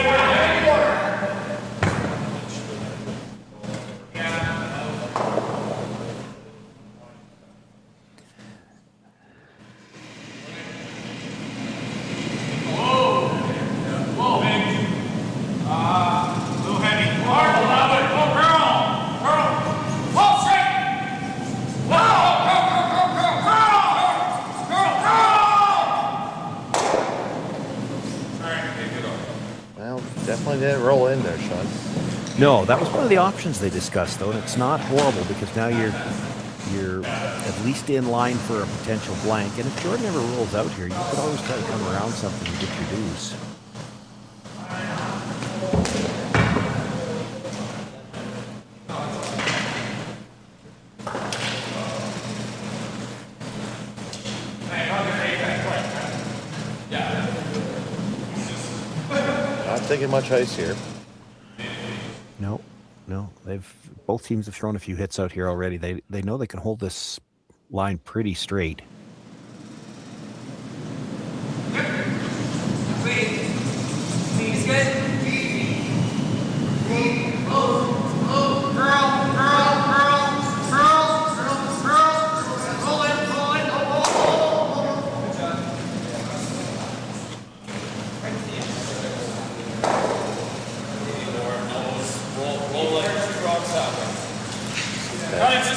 Definitely didn't roll in there, Sean. No, that was one of the options they discussed, though, and it's not horrible because now you're at least in line for a potential blank. And if Jordan ever rolls out here, you could always try to come around something and get your dues. Taking much ice here. No. Both teams have thrown a few hits out here already. They know they can hold this line pretty straight.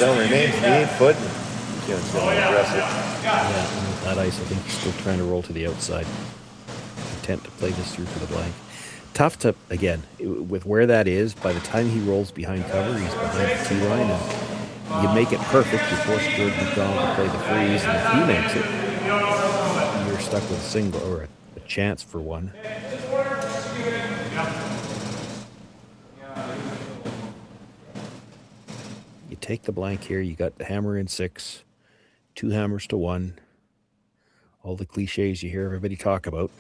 Stone remains the 8 foot. McEwen's going to address it. Yeah, and with that ice, I think he's still trying to roll to the outside. Intent to play this through for the blank. Tough to, again, with where that is, by the time he rolls behind cover, he's behind the tee line, and you make it perfect. You force Jordon McDonald to play the freeze, and if he makes it, you're stuck with a single or a chance for one. You take the blank here. You got the hammer in 6, 2 hammers to 1. All the cliches you hear everybody talk about.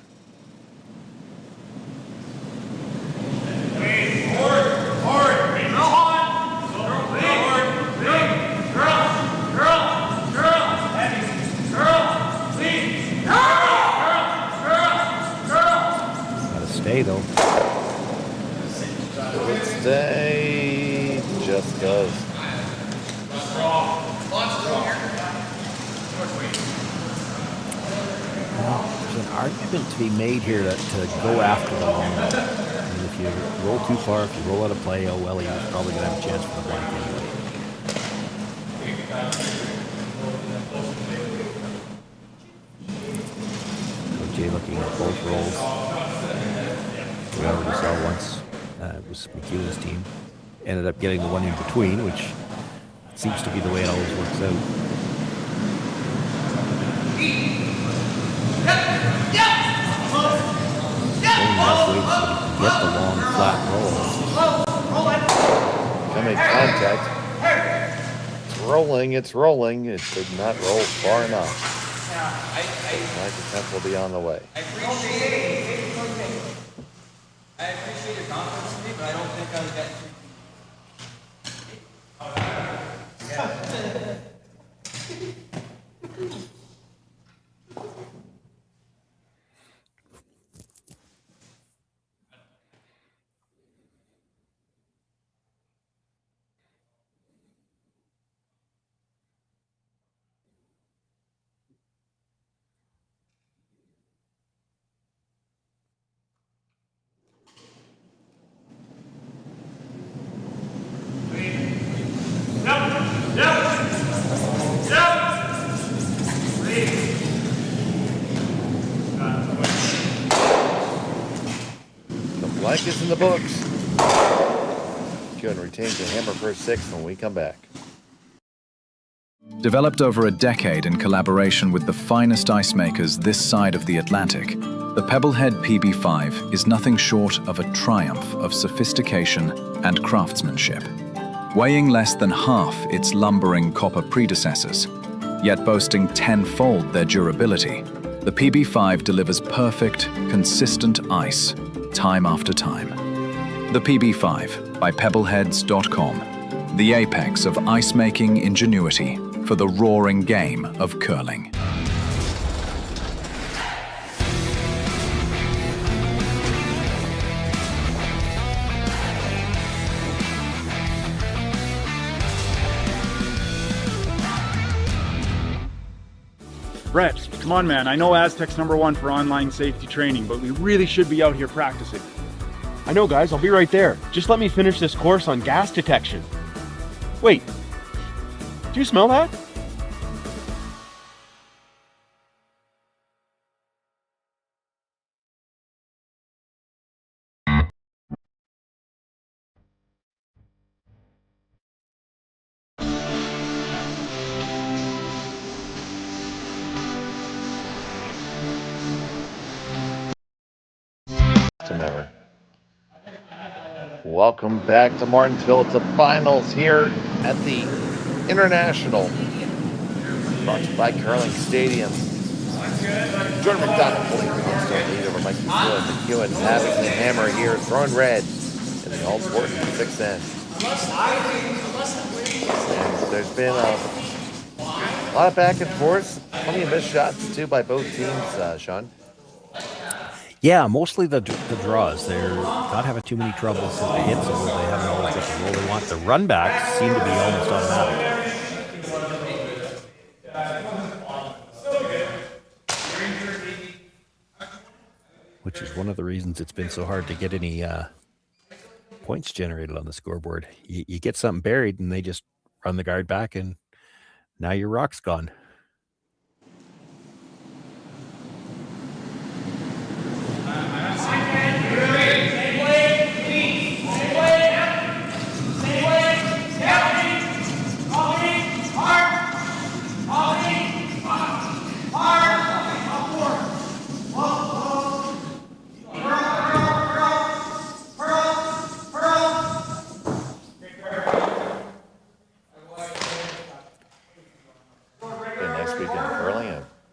Stay though. Good stay. Just does. Well, there's an argument to be made here that to go after the long ball. I mean, if you roll too far, if you roll out of play, oh well, you're probably going to have a chance for the blank anyway. Coach Jay looking at both rolls. We already saw once it was McEwen's team. Ended up getting the one in between, which seems to be the way it always works out. Only halfway so he can get the long flat roll. Coming contact. It's rolling. It did not roll far enough. Ninth attempt will be on the way. I appreciate your confidence in me, but I don't think I was getting too Blank is in the books. McEwen retains the hammer for 6 when we come back. Developed over a decade in collaboration with the finest ice makers this side of the Atlantic, the Pebblehead PB5 is nothing short of a triumph of sophistication and craftsmanship. Weighing less than half its lumbering copper predecessors, yet boasting tenfold their durability, the PB5 delivers perfect, consistent ice time after time. The PB5 by Pebbleheads.com, the apex of ice-making ingenuity for the roaring game of curling. Brett, come on, man. I know Aztec's #1 for online safety training, but we really should be out here practicing. I know, guys. I'll be right there. Just let me finish this course on gas detection. Wait. Do you smell that? Never. Welcome back to Martensville. It's the finals here at the International, brought to you by Curling Stadium. Jordon McDonald pulling the lead over McEwen. Having the hammer here, throwing red in the all-sport 6th end. And there's been a lot of back and forth, plenty of missed shots too by both teams, Sean. Yeah, mostly the draws. They're not having too many troubles with the hits, although they haven't always got the roll they want. The runbacks seem to be almost automatic. Which is one of the reasons it's been so hard to get any points generated on the scoreboard. You get something buried and they just run the guard back, and now your rock's gone.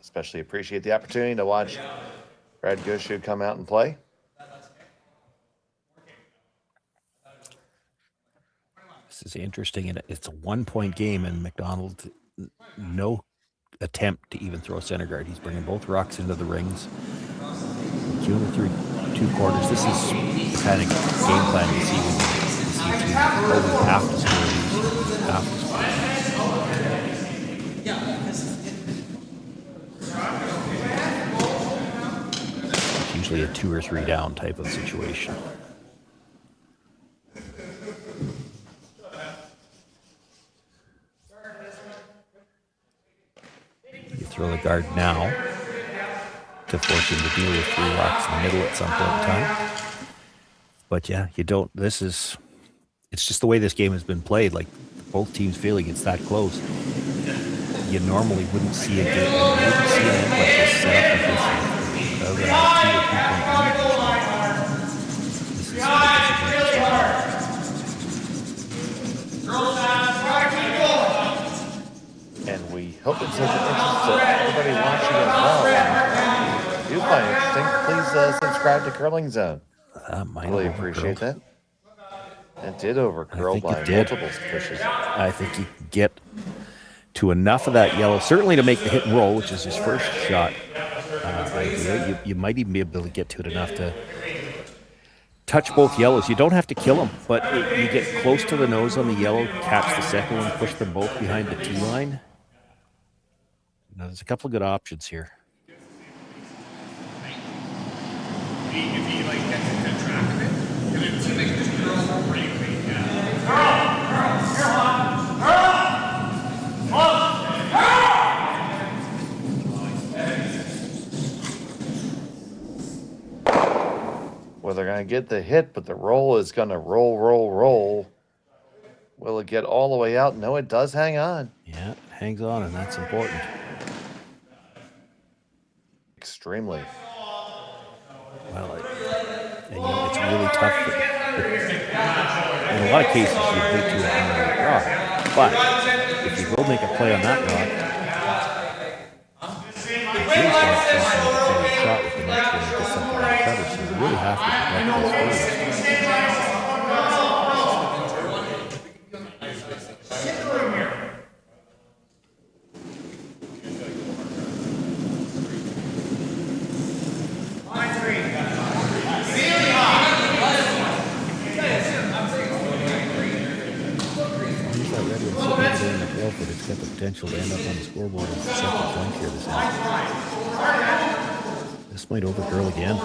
Especially appreciate the opportunity to watch Brad Gushu come out and play. This is interesting, and it's a 1-point game, and McDonald, no attempt to even throw center guard. He's bringing both rocks into the rings. McEwen through 2 quarters. This is the kind of game plan you see when you see teams over half the score. Half the score. Usually a 2 or 3 down type of situation. You throw the guard now to force him to deal with 3 rocks in the middle at some point in time. But yeah, you don't, it's just the way this game has been played. Like, both teams feeling it's that close. You normally wouldn't see a game, you wouldn't see an end like this set up like this. Other than a 2 or 3 point lead. This is And we hope it's of interest to everybody watching as well. If you find it interesting, please subscribe to Curling Zone. Really appreciate that. It did overcurl by multiple pushes. I think he can get to enough of that yellow, certainly to make the hit and roll, which is his first shot. You might even be able to get to it enough to touch both yellows. You don't have to kill them, but you get close to the nose on the yellow, catch the second one, push them both behind the tee line. Now, there's a couple of good options here. If he like gets into the track of it, and it's like this girl really Well, they're going to get the hit, but the roll is going to roll. Will it get all the way out? No, it does hang on. Yeah, it hangs on, and that's important. Extremely. Well, it's really tough. In a lot of cases, you hate to have rock. But if you go make a play on that rock, it's really shot with the next one to get something on the cover. So you really have to protect this first. But it's got the potential to end up on the scoreboard as the second point here this inning. This might overgirl again.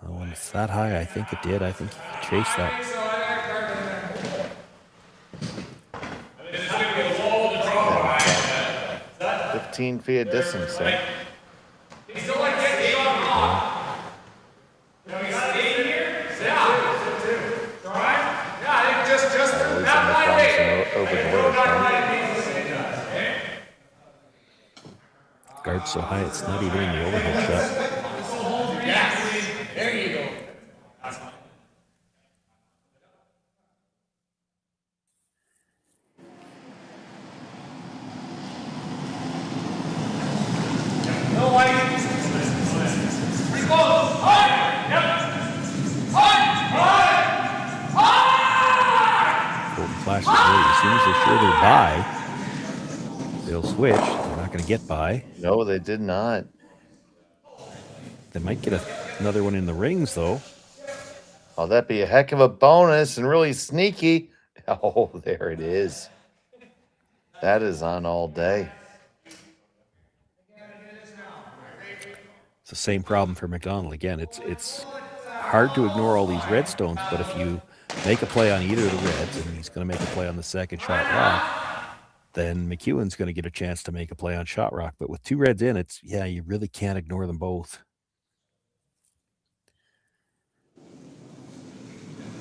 Well, when it's that high, I think it did. I think he could chase that. 15 feet of distance there. Guard's so high, it's not even in the overhead shot. Yes, there you go. No light. Pretty close. Hard. Yep. Hard. Golden flash is ready. As soon as they're sure they're by, they'll switch. They're not going to get by. No, they did not. They might get another one in the rings, though. Oh, that'd be a heck of a bonus and really sneaky. Oh, there it is. That is on all day. It's the same problem for McDonald. Again, it's hard to ignore all these red stones, but if you make a play on either of the reds, and he's going to make a play on the second shot rock, then McEwen's going to get a chance to make a play on shot rock. But with two reds in, you really can't ignore them both.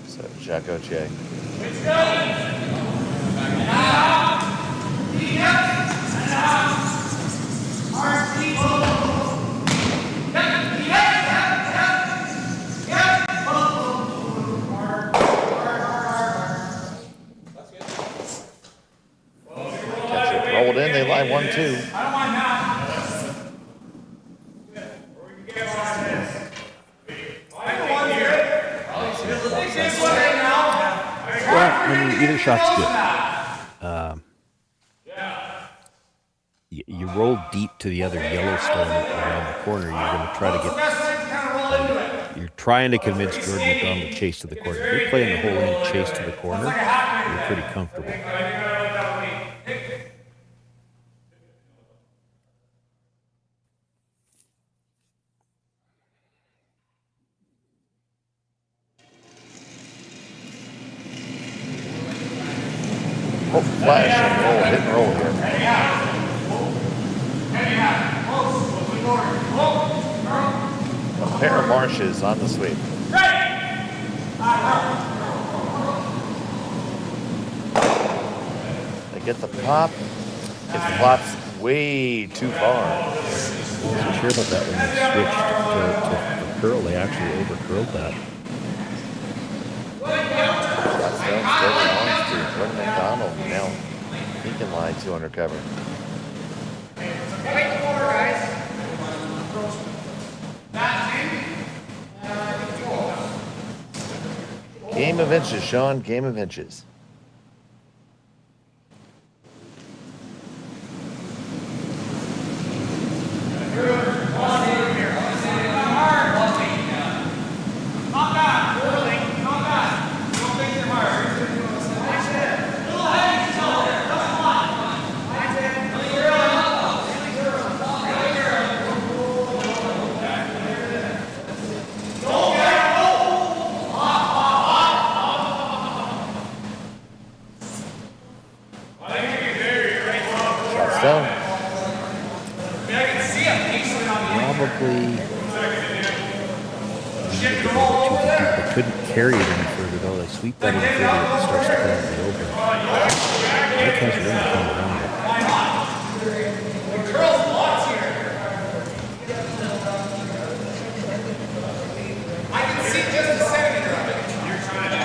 So Jacko J. Rolled in, they lie 1-2. I don't mind that. Or we can get one on this. I don't want to hear it. This one right now. Well, I mean, either shot's good. You roll deep to the other yellow stone around the corner. You're going to try to get. You're trying to convince Jordon McDonald to chase to the corner. If you're playing the whole end chase to the corner, you're pretty comfortable. Oh, flash and roll, hit and roll here. A pair of Marshes on the sweep. They get the pop. It flops way too far. I wasn't sure about that when they switched to curl. They actually over-curled that. Jordon McDonald now he can lie 2 under cover. Game of inches, Sean. Game of inches. Couldn't carry it any further though. They sweep that in further, it starts to come out in the open. Mike has room to come around it. I can see just a centimeter of it. You're trying to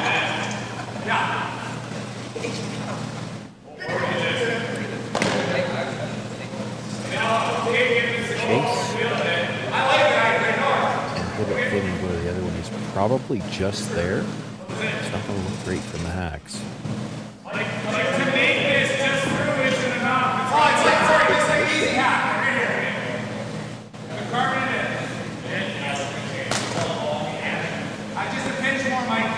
probably just there. It's not going to look great from the hacks. To make this just through isn't enough. It's like easy hack right here. The carbon in. Just a pinch more, Mike.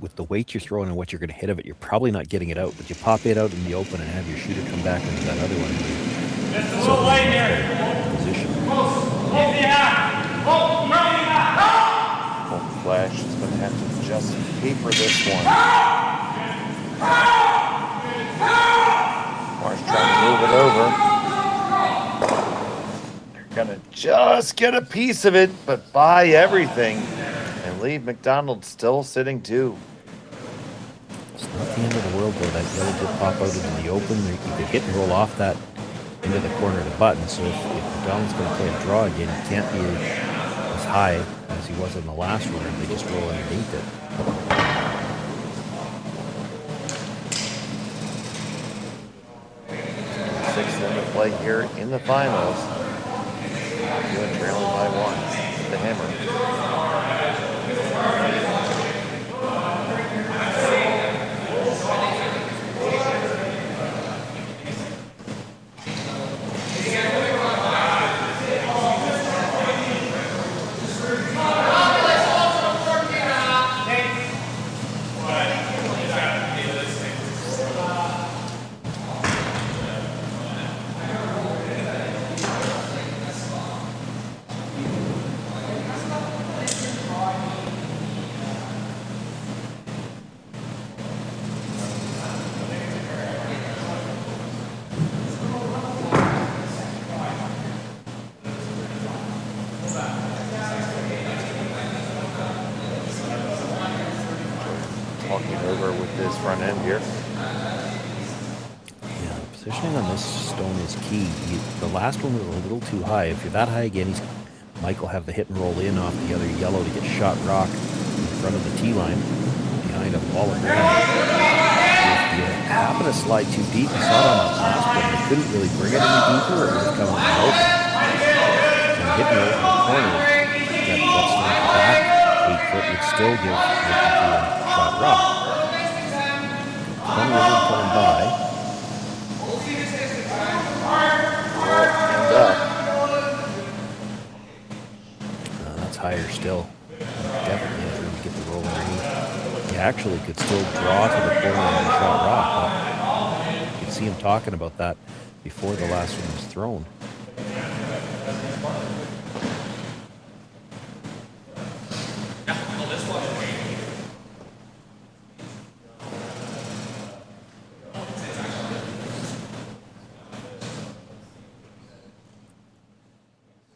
With the weight you're throwing and what you're going to hit of it, you're probably not getting it out, but you pop it out in the open and have your shooter come back into that other one. Just a little light here. Position. Flash is going to have to just paper this one. Marsh trying to move it over. They're going to just get a piece of it, but buy everything and leave McDonald still sitting 2. It's not the end of the world though. That yellow did pop out into the open. You could hit and roll off that into the corner of the button. So if McDonald's going to play a draw again, he can't be as high as he was in the last one. They just roll underneath it. 6 to play here in the finals. McEwen trailing by 1. The hammer. walking over with his front end here. Yeah, positioning on this stone is key. The last one was a little too high. If you're that high again, Mike will have the hit and roll in off the other yellow to get shot rock in front of the tee line behind a wall of ground. If you happen to slide too deep, you saw it on the last one, you couldn't really bring it any deeper, or it would have come out in open. And hit and roll from the corner, that's not the back 8 foot would still give McEwen shot rock. Plenty of room coming by. And up. That's higher still. Definitely has room to get the roll underneath. He actually could still draw to the corner and shot rock. You could see him talking about that before the last one was thrown.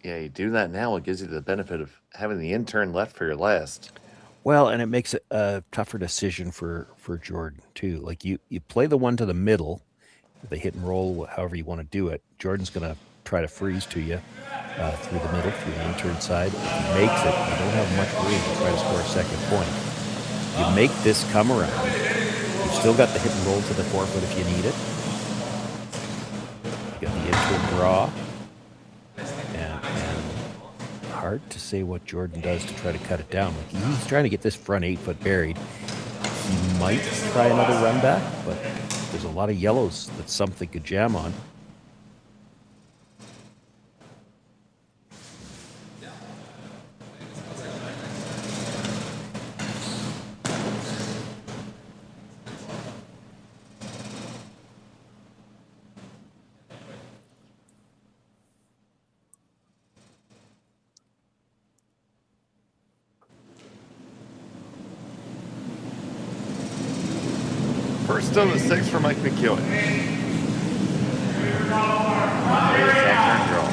Yeah, you do that now, it gives you the benefit of having the intern left for your last. Well, and it makes it a tougher decision for Jordan too. Like you play the one to the middle, the hit and roll, however you want to do it. Jordan's going to try to freeze to you through the middle, through the intern side. If he makes it, you don't have much room to try to score a second point. You make this come around. You've still got the hit and roll to the 4 foot if you need it. You got the intern draw. And hard to say what Jordan does to try to cut it down. Like he's trying to get this front 8 foot buried. He might try another run back, but there's a lot of yellows that something could jam on. First on the 6 for Mike McEwen. There's that turn draw.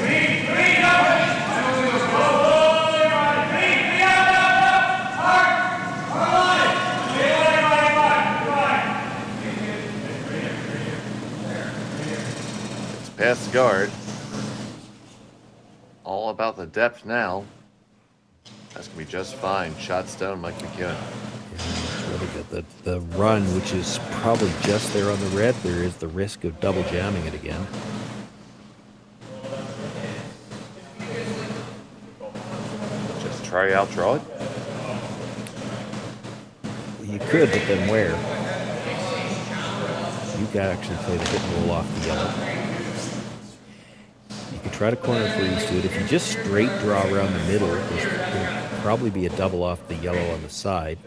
It's past the guard. All about the depth now. That's going to be just fine. Shots down, Mike McEwen. Really good. The run, which is probably just there on the red, there is the risk of double jamming it again. Just try out, draw it. Well, you could, but then where? You could actually play the hit and roll off the yellow. You could try to corner freeze to it. If you just straight draw around the middle, there'll probably be a double off the yellow on the side.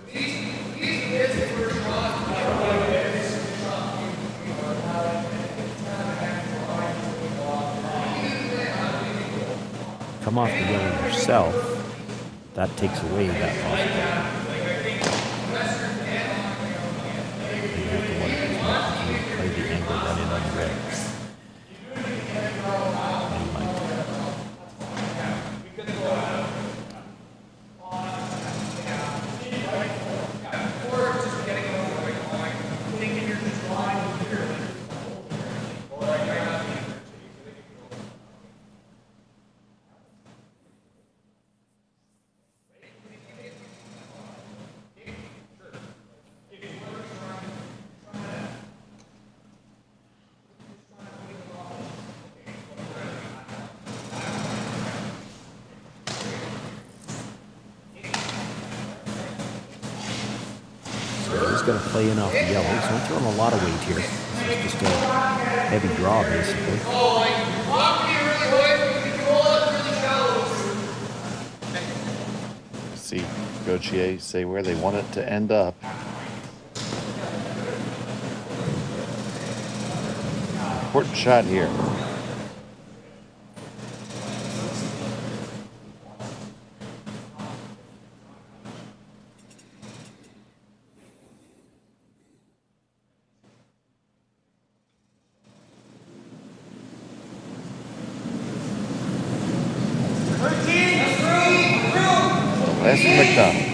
Come off the yellow yourself, that takes away that possibility. You have to wonder if you play the angle run in on the red. Going to play in off the yellow. So I'm throwing a lot of weight here. This is just a heavy draw, basically. See Gauthier say where they want it to end up. Important shot here. McDonald.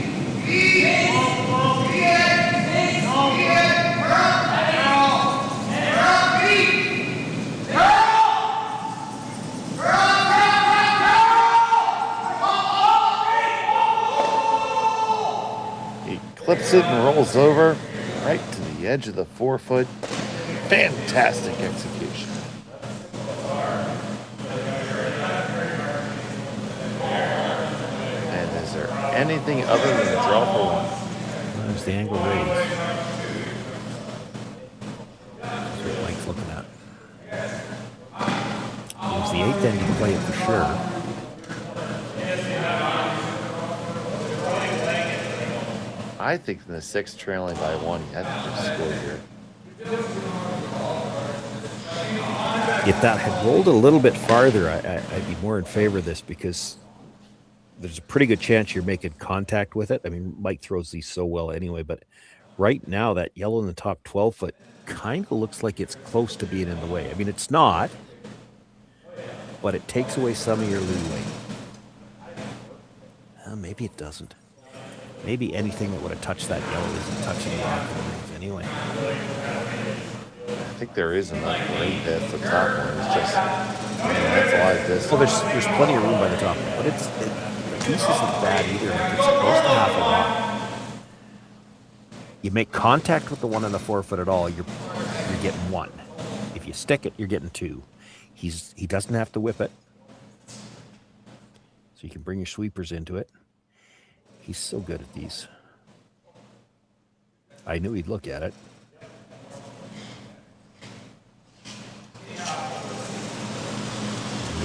flips it and rolls over right to the edge of the 4-foot. Fantastic execution. And is there anything other than a draw for one? There's the angle raise. That's what Mike's looking at. It was the 8th end you play it for sure. I think in the 6th, trailing by 1, he had to score here. If that had rolled a little bit farther, I'd be more in favor of this because there's a pretty good chance you're making contact with it. I mean, Mike throws these so well anyway, but right now that yellow in the top 12-foot kind of looks like it's close to being in the way. I mean, it's not, but it takes away some of your leeway. Maybe it doesn't. Maybe anything that would have touched that yellow isn't touching the rock anyway. I think there is enough right past the top one. It's just, that's a lot of distance. Well, there's plenty of room by the top, but the piece isn't bad either. Like it's close to half a rock. You make contact with the one on the 4-foot at all, you're getting 1. If you stick it, you're getting 2. He doesn't have to whip it, so you can bring your sweepers into it. He's so good at these. I knew he'd look at it. The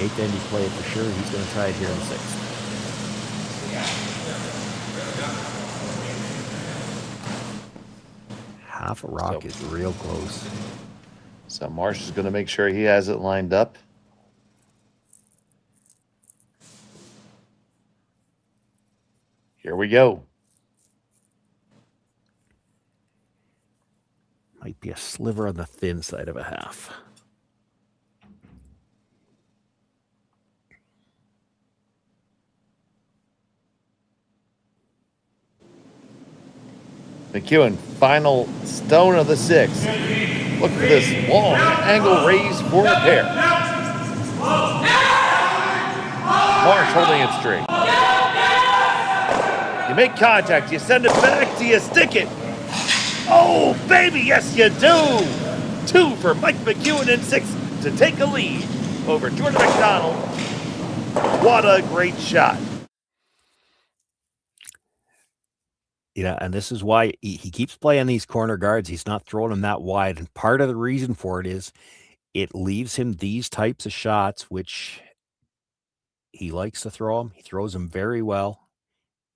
8th end you play it for sure. He's going to try it here in the 6th. Half a rock is real close. So Marsh is going to make sure he has it lined up. Here we go. Might be a sliver on the thin side of a half. McEwen, final stone of the 6th. Look for this long angle raise for the pair. Marsh holding it straight. You make contact, you send it back, do you stick it? Oh, baby, yes you do! 2 for Mike McEwen in 6th to take a lead over Jordon McDonald. What a great shot. You know, and this is why he keeps playing these corner guards. He's not throwing them that wide. And part of the reason for it is it leaves him these types of shots, which he likes to throw them. He throws them very well,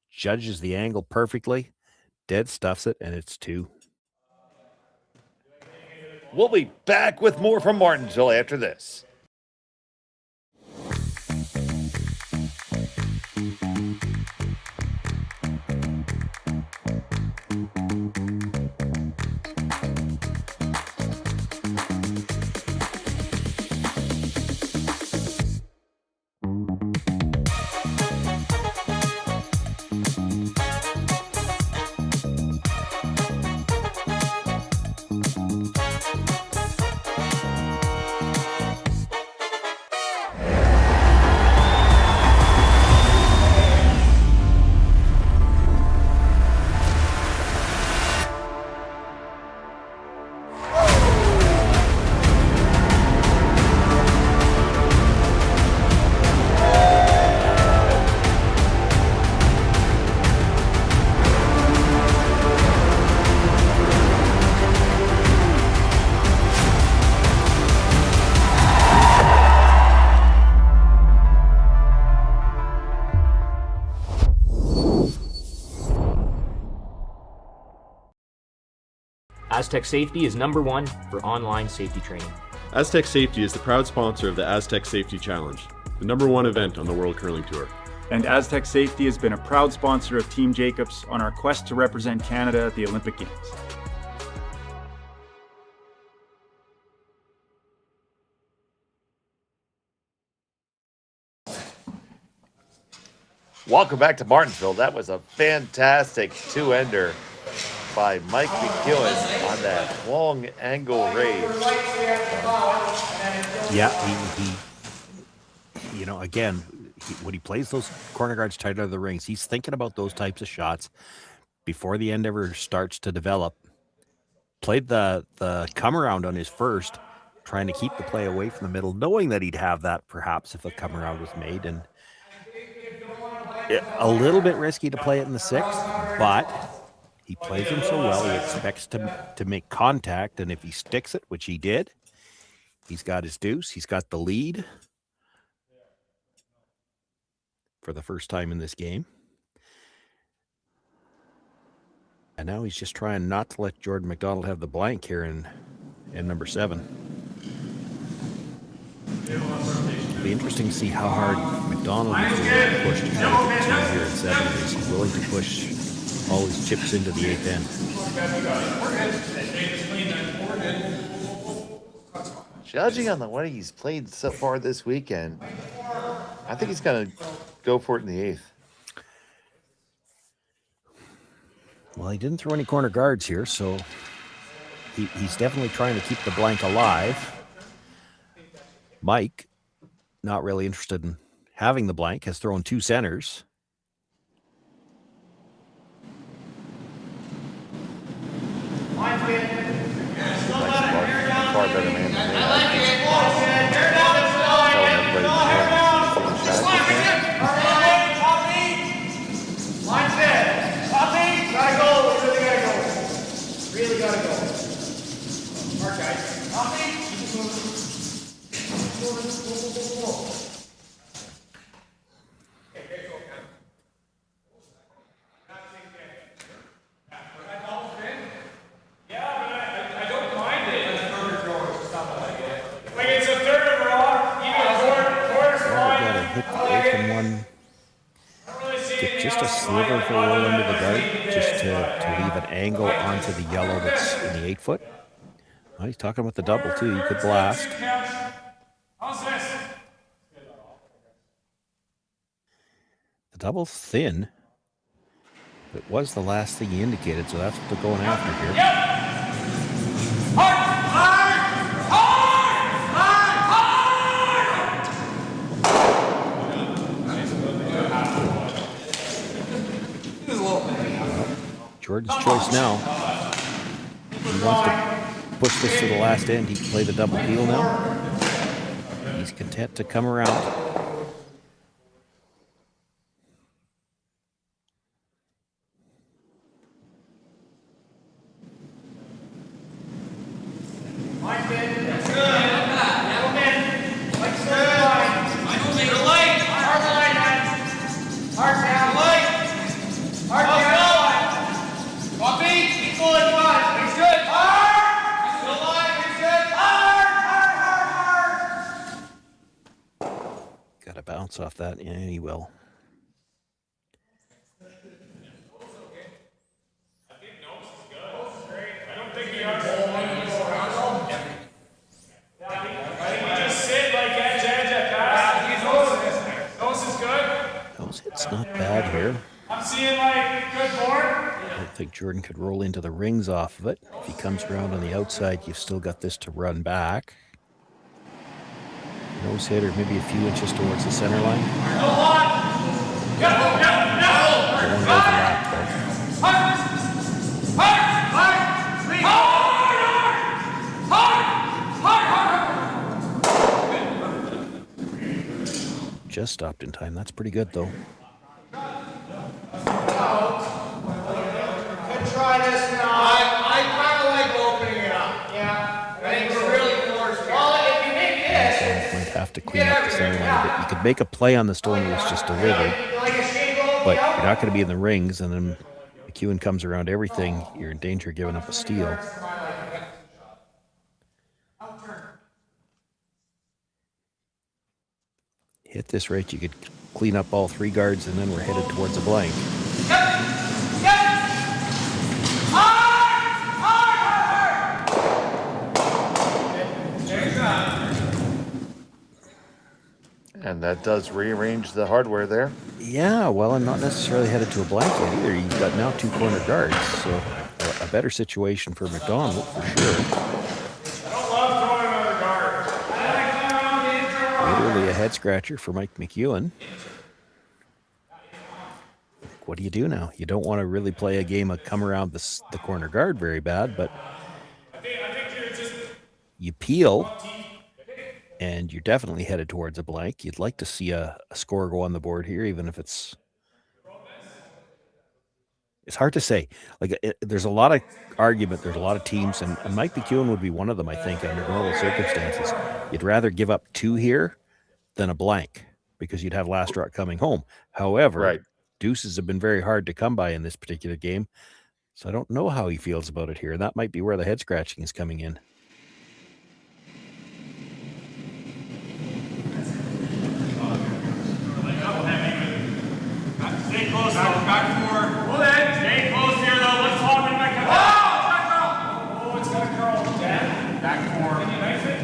judges the angle perfectly, dead stuffs it, and it's 2. We'll be back with more from Martensville after this. Aztec Safety is #1 for online safety training. Aztec Safety is the proud sponsor of the Aztec Safety Challenge, the #1 event on the World Curling Tour. And Aztec Safety has been a proud sponsor of Team Jacobs on our quest to represent Canada at the Olympic Games. Welcome back to Martensville. That was a fantastic 2-ender by Mike McEwen on that long angle raise. Yeah, he you know, again, when he plays those corner guards tight out of the rings, he's thinking about those types of shots before the end ever starts to develop. Played the come around on his first, trying to keep the play away from the middle, knowing that he'd have that perhaps if a come around was made. And a little bit risky to play it in the sixth, but he plays them so well, he expects to make contact, and if he sticks it, which he did, he's got his deuce. He's got the lead for the first time in this game. And now he's just trying not to let Jordon McDonald have the blank here in number 7. It'll be interesting to see how hard McDonald is willing to push to try to get 2 here in 7. Is he willing to push all his chips into the 8th end? Judging on the way he's played so far this weekend, I think he's going to go for it in the 8th. Well, he didn't throw any corner guards here, so he's definitely trying to keep the blank alive. Mike, not really interested in having the blank, has thrown 2 centers. Far better man than me. Really gotta go. Mark, guys. Just a sliver of a roll into the guard, just to leave an angle onto the yellow that's in the 8-foot. Well, he's talking about the double, too. You could blast. The double's thin. It was the last thing he indicated, so that's what they're going after here. Jordan's choice now. He wants to push this to the last end. He can play the double deal now. He's content to come around. Off that, yeah, he will. It's not bad here. I'm seeing like good board. I don't think Jordan could roll into the rings off of it. If he comes around on the outside, you've still got this to run back. Nose hit, or maybe a few inches towards the center line. Just stopped in time. That's pretty good, though. Good try this now. I kind of like opening it up. Yeah. I think we're really close. Well, if you make this, might have to clean up the center line a bit. You could make a play on the stone that was just delivered, but you're not going to be in the rings, and then McEwen comes around everything. You're in danger of giving up a steal. Hit this right, you could clean up all 3 guards, and then we're headed towards a blank. And that does rearrange the hardware there. Yeah, well, and not necessarily headed to a blank yet either. You've got now 2 corner guards, so a better situation for McDonald for sure. Literally a head scratcher for Mike McEwen. what do you do now? You don't want to really play a game of come around the corner guard very bad, but you peel, and you're definitely headed towards a blank. You'd like to see a score go on the board here, even if it's hard to say. Like, there's a lot of argument. There's a lot of teams, and Mike McEwen would be one of them, I think, under normal circumstances. You'd rather give up 2 here than a blank because you'd have last rock coming home. However, deuces have been very hard to come by in this particular game, so I don't know how he feels about it here. That might be where the head scratching is coming in. Stay close, back 4. Hold it. Stay close here, though. Let's hop in back up. Oh, it's got to curl. Back 4. Can you knife it?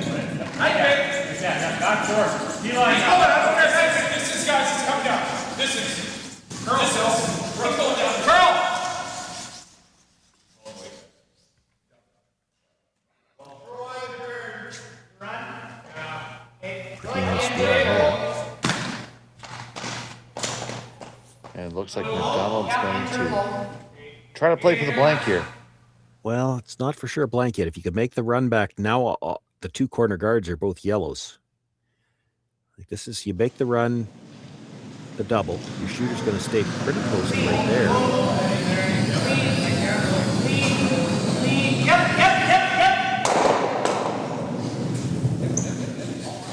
Knife it. Yeah, back 4. D-line. This is, guys, it's coming down. This is. Curl. This is. Going down. Curl. And it looks like McDonald's going to try to play for the blank here. Well, it's not for sure a blank yet. If you could make the run back now, the 2 corner guards are both yellows. Like, this is, you make the run, the double. Your shooter's going to stay pretty close to right there.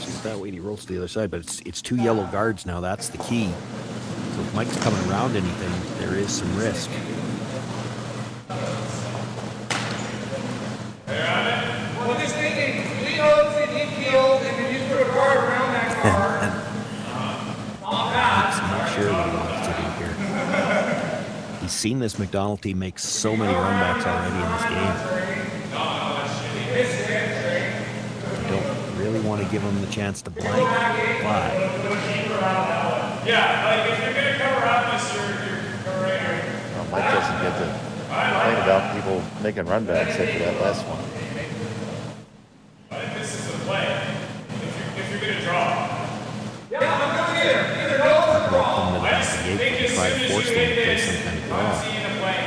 See, that way he rolls to the other side, but it's 2 yellow guards now. That's the key. So if Mike's coming around anything, there is some risk. Well, just thinking, he knows that he peeled, and then you put a guard around that guard. Mike's not sure what he wants to do here. He's seen this McDonald team make so many runbacks already in this game. You don't really want to give him the chance to blank, but Yeah, like if you're going to cover up this, you're cover right here. Well, Mike doesn't get to complain about people making runbacks after that last one. But this is the play. If you're going to draw. Yeah, I'm going either go or draw. I just think as soon as you hit this, I'm seeing a play.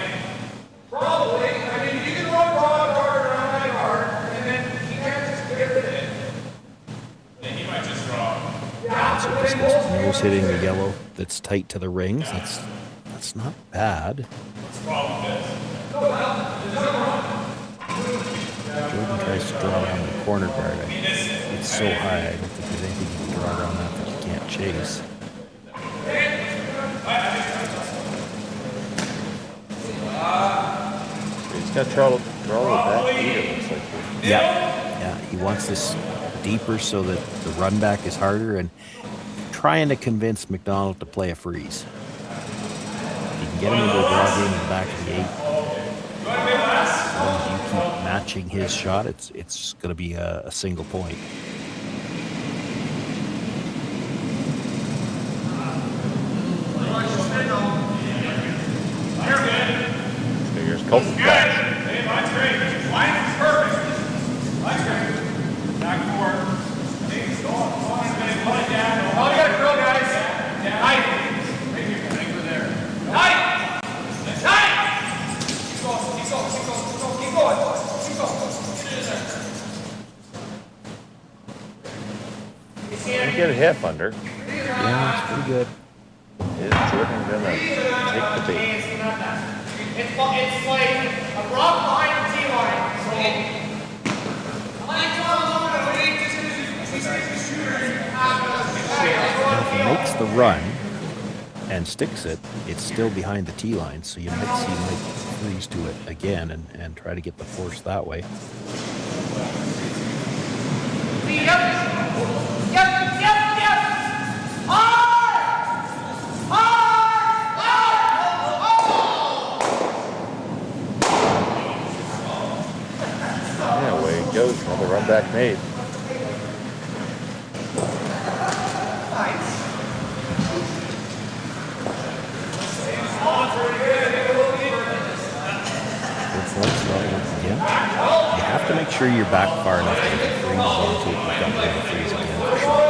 Probably. I mean, you can draw a guard around that guard, and then he can't just get rid of it. Then he might just draw. so this gets nose hitting the yellow that's tight to the rings. That's not bad. Jordan tries to draw around the corner guard. It's so high. I don't think there's anything you can draw around that that you can't chase. He's got trouble with that feet, it looks like. Yeah, he wants this deeper so that the run back is harder, and trying to convince McDonald to play a freeze. You can get him into a draw game in the back of the 8. As long as you keep matching his shot, it's going to be a single point. Here's Colton back. Hey, mine's great. Line is perfect. Mine's great. Back forward. Hey, go on. Put it down. Oh, you got to grow, guys. Tight. Right over there. Tight. Tight. Keep going. Keep going. Keep going. Keep going. Keep going. You get a half under. Yeah, it's pretty good. Is Jordan going to take the bait? It's like a rock behind the T-line. So Now, if he makes the run and sticks it, it's still behind the T-line, so you might see Mike freeze to it again and try to get the force that way. Yeah, away he goes. Another run back made. Again. You have to make sure you're back far enough that if you freeze onto it, you've got room to freeze again for sure.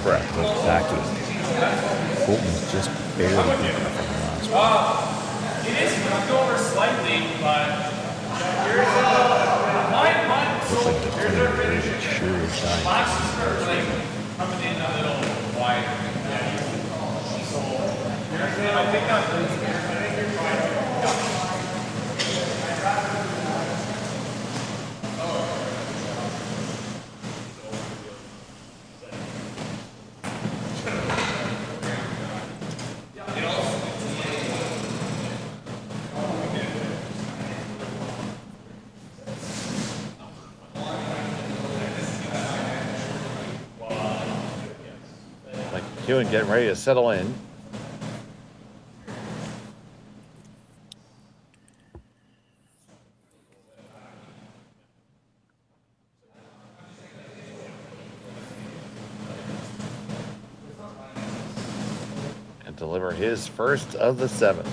Correct. Backing. Colton's just barely beaten him from the last one. It is moved over slightly, but here's nine months. Looks like the Here's their finish. it sure is dying. Last is like coming in a little wider. So I think you're fine. McEwen getting ready to settle in. And deliver his first of the 7.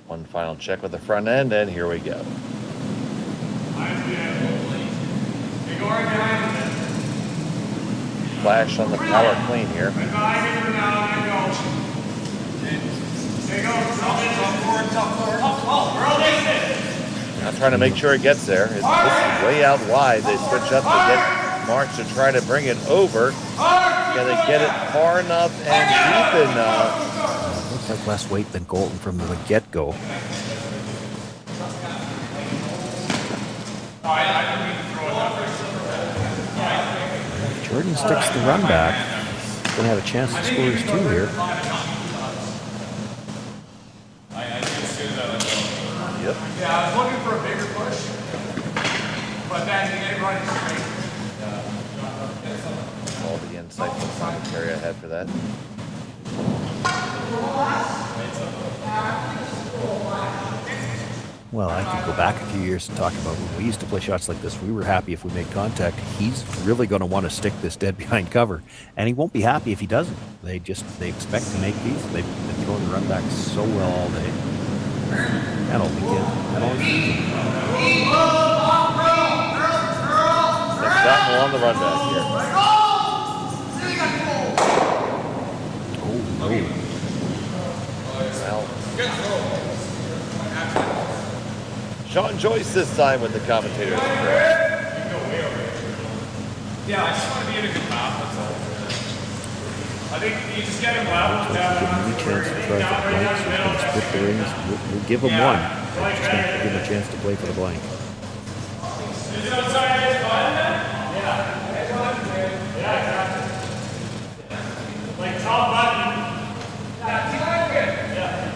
One final check with the front end, and here we go. Flash on the power clean here. Now trying to make sure it gets there. This is way out wide. They switch up to get March to try to bring it over. Can they get it far enough and deep enough? Looks like less weight than Colton from the get-go. If Jordan sticks the run back, he's going to have a chance to score his 2 here. Yep. Yeah, I was looking for a bigger push, but then he didn't run it straight. All the insightful commentary I had for that. Well, I could go back a few years and talk about when we used to play shots like this. We were happy if we made contact. He's really going to want to stick this dead behind cover, and he won't be happy if he doesn't. They expect to make these. They've been throwing the run back so well all day. That'll be good. That'll be easy. McDonald on the run back here. Oh, no. Well, Sean Joyce this time with the commentators. Yeah, I just want to be in a good map, that's all. I think you just get him left. Give him a chance to try for the blank, so he's going to split the rings. We'll give him one. But just not give him a chance to play for the blank. Is it outside his button then? Yeah. Yeah, exactly. Like top button. Yeah.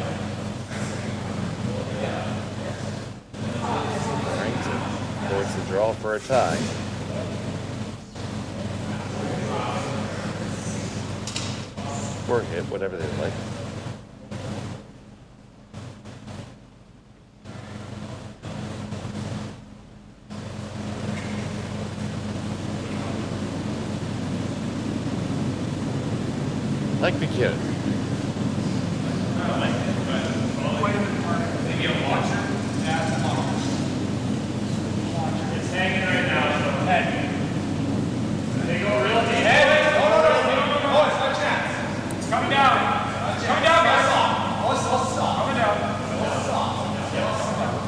Brings it towards the draw for a tie. Or hit, whatever they like. Like McEwen. Maybe a watcher. It's hanging right now, so head. They go real deep. Hey, no, it's no chance. It's coming down. It's coming down, guys. Coming down.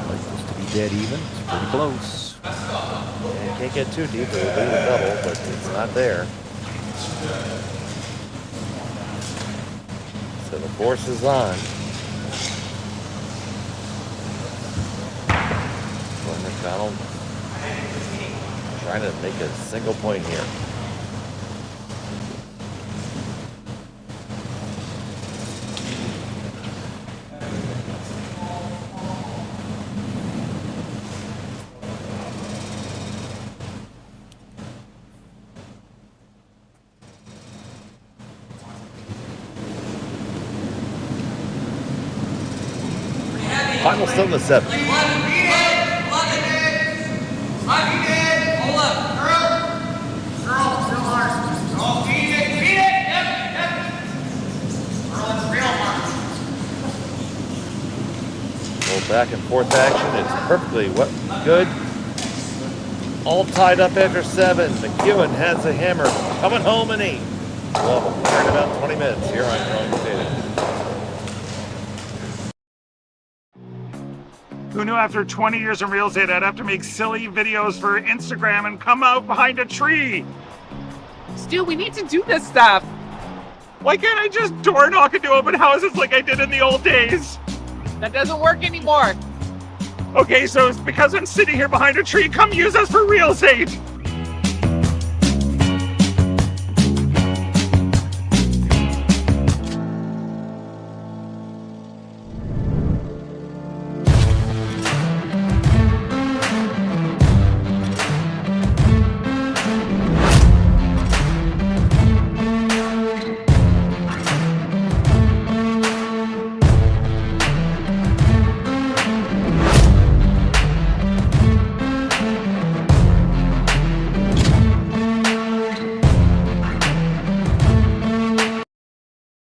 Like this to be dead even. It's pretty close. Yeah, can't get too deep. It'll be the double, but it's not there. So the force is on. Jordon McDonald trying to make a single point here. Final still in the 7th. back and forth action. It's perfectly good. All tied up after 7. McEwen has a hammer coming home in 8. We'll have a winner in about 20 minutes here on Curling Stadium. Who knew after 20 years in real estate I'd have to make silly videos for Instagram and come out behind a tree? Stu, we need to do this stuff. Why can't I just door knock into open houses like I did in the old days? That doesn't work anymore. Okay, so it's because I'm sitting here behind a tree. Come use us for real estate.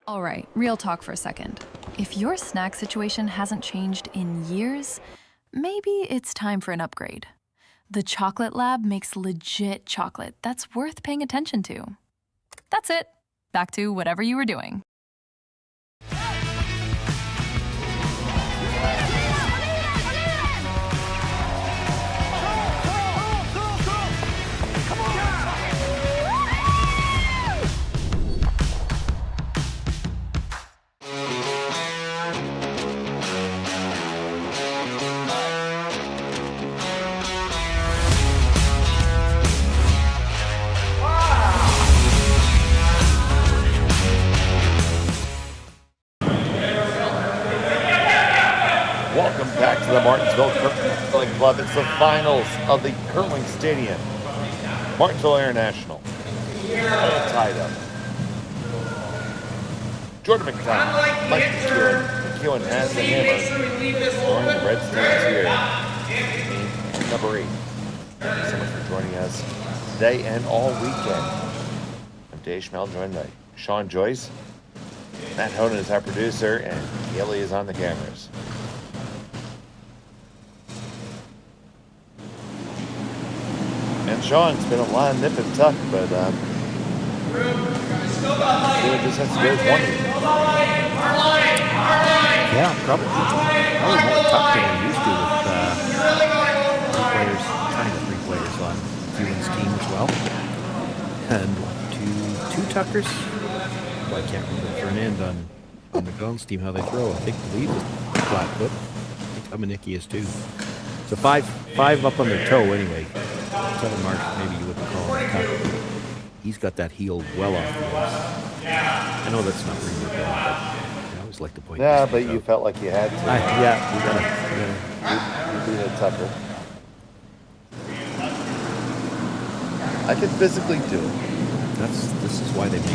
All right, real talk for a second. If your snack situation hasn't changed in years, maybe it's time for an upgrade. The Chocolate Lab makes legit chocolate that's worth paying attention to. That's it. Back to whatever you were doing. Welcome back to the Martensville Curling Club. It's the finals of the Curling Stadium. Martensville International. All tied up. Jordon McDonald, McEwen has the hammer. Joining the Red Steams here. Team number 8. Thank you so much for joining us today and all weekend. I'm Dave Schmel, joined by Sean Joyce. Matt Honan is our producer, and Haley is on the cameras. And Sean, it's been a lot of nip and tuck, but it just has to go with one. Yeah, probably more tucked than we used to with players, kind of 3 players on McEwen's team as well. And 2 tuckers. Well, I can't remember for an end on McDonald's team how they throw. I believe it's flat foot. I think Dominicky is too. So 5 up on their toe anyway. 7 marks, maybe you wouldn't call him a tucker. He's got that heel well off the ice. I know that's not really good, but I always like to point. Yeah, but you felt like you had to. Yeah, we gotta. You beat a tucker. I can physically do it. This is why they make it.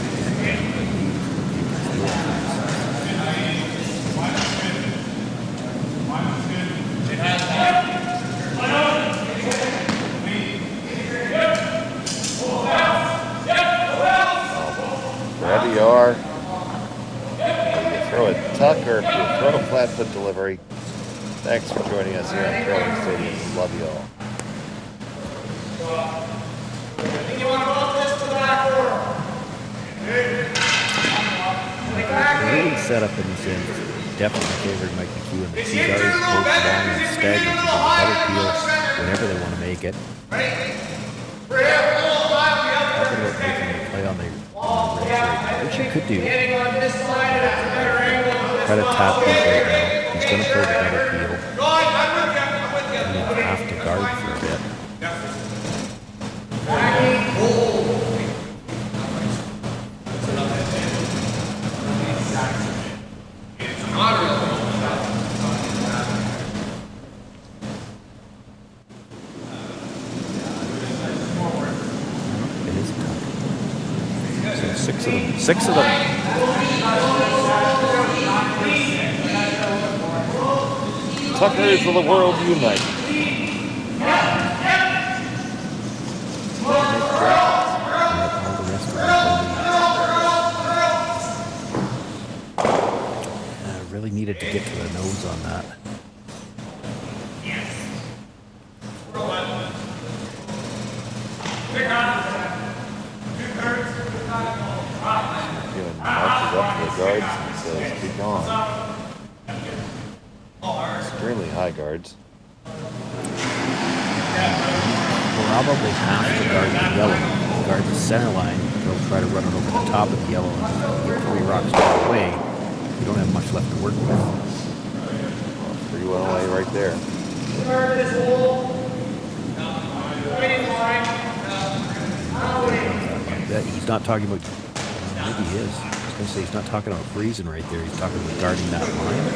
Wherever you are, whether you throw a tuck or if you throw a flat foot delivery, thanks for joining us here on Curling Stadium. Love you all. Really set up in this end. Definitely favored Mike McEwen. The 2 guards both long and staggered to do a double peel whenever they want to make it. Talking about making a play on the rim right, which you could do. Try to tap these right now. He's going to pull the double peel. And you have to guard for a bit. It is tough. So 6 of them. 6 of them. Tuckers of the world unite. Really needed to get to the nose on that. McEwen marches up to the guards and says, "Be gone." Extremely high guards. Probably have to guard the yellow. Guard the center line. They'll try to run it over the top of the yellow and get 3 rocks out away. You don't have much left to work with. 3-1 away right there. He's not talking about. Maybe he is. I was going to say he's not talking about freezing right there. He's talking about guarding that line.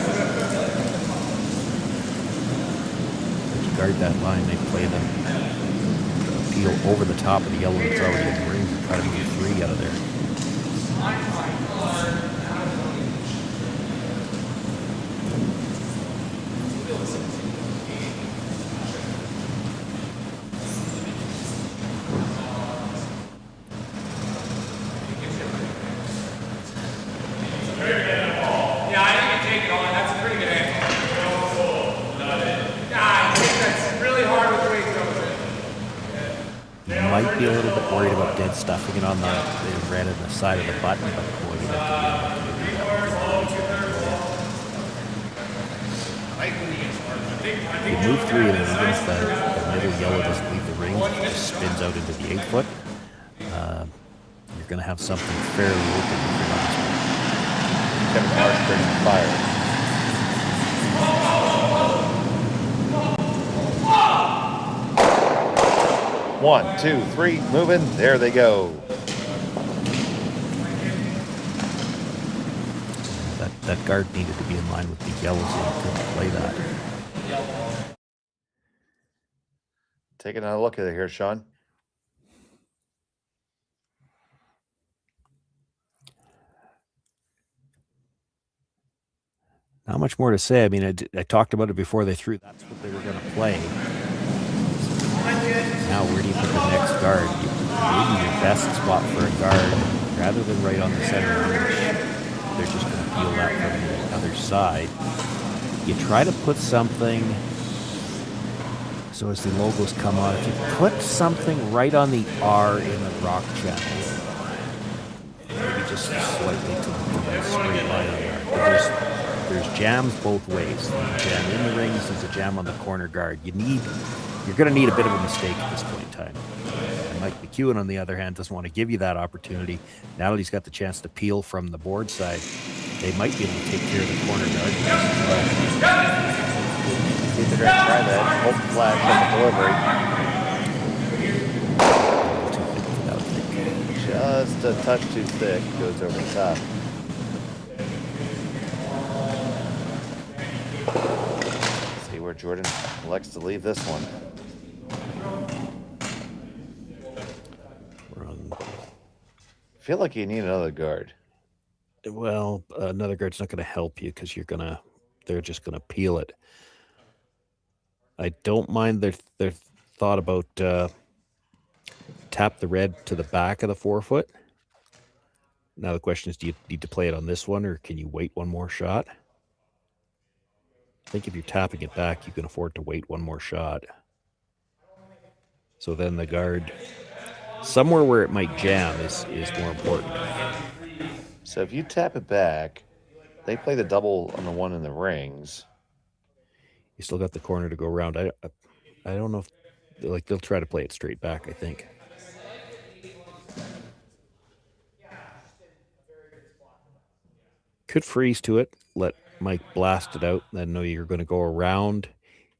If you guard that line, they play them peel over the top of the yellow that's already in the ring and try to move 3 out of there. Might be a little bit worried about dead stuffing it on the red and the side of the button, but boy, you have to be able to do that. You move 3 and then even if the middle yellow doesn't leave the ring, it just spins out into the 8-foot. You're going to have something fairly open if you're not. Kevin Marsh bringing fire. One, 2, 3, moving. There they go. That guard needed to be in line with the yellows, so he couldn't play that. Taking a look at it here, Sean. Not much more to say. I mean, I talked about it before they threw. That's what they were going to play. Now, where do you put the next guard? Maybe your best spot for a guard, rather than right on the center line, they're just going to peel that from the other side. You try to put something, so as the logos come on, if you put something right on the R in the rock channel, maybe just slightly to the straight line on there. But there's jams both ways. There's a jam in the rings, there's a jam on the corner guard. You're going to need a bit of a mistake at this point in time. And Mike McEwen, on the other hand, doesn't want to give you that opportunity. Now that he's got the chance to peel from the board side, they might be able to take care of the corner guard. They're going to try that. Hope flash on the delivery. Just a touch too thick. Goes over the top. See where Jordon elects to leave this one. I feel like you need another guard. Well, another guard's not going to help you because they're just going to peel it. I don't mind their thought about tap the red to the back of the 4-foot. Now the question is, do you need to play it on this one, or can you wait one more shot? I think if you're tapping it back, you can afford to wait one more shot. So then the guard, somewhere where it might jam is more important. So if you tap it back, they play the double on the one in the rings. You still got the corner to go around. I don't know if they'll try to play it straight back, I think. Could freeze to it, let Mike blast it out, then know you're going to go around.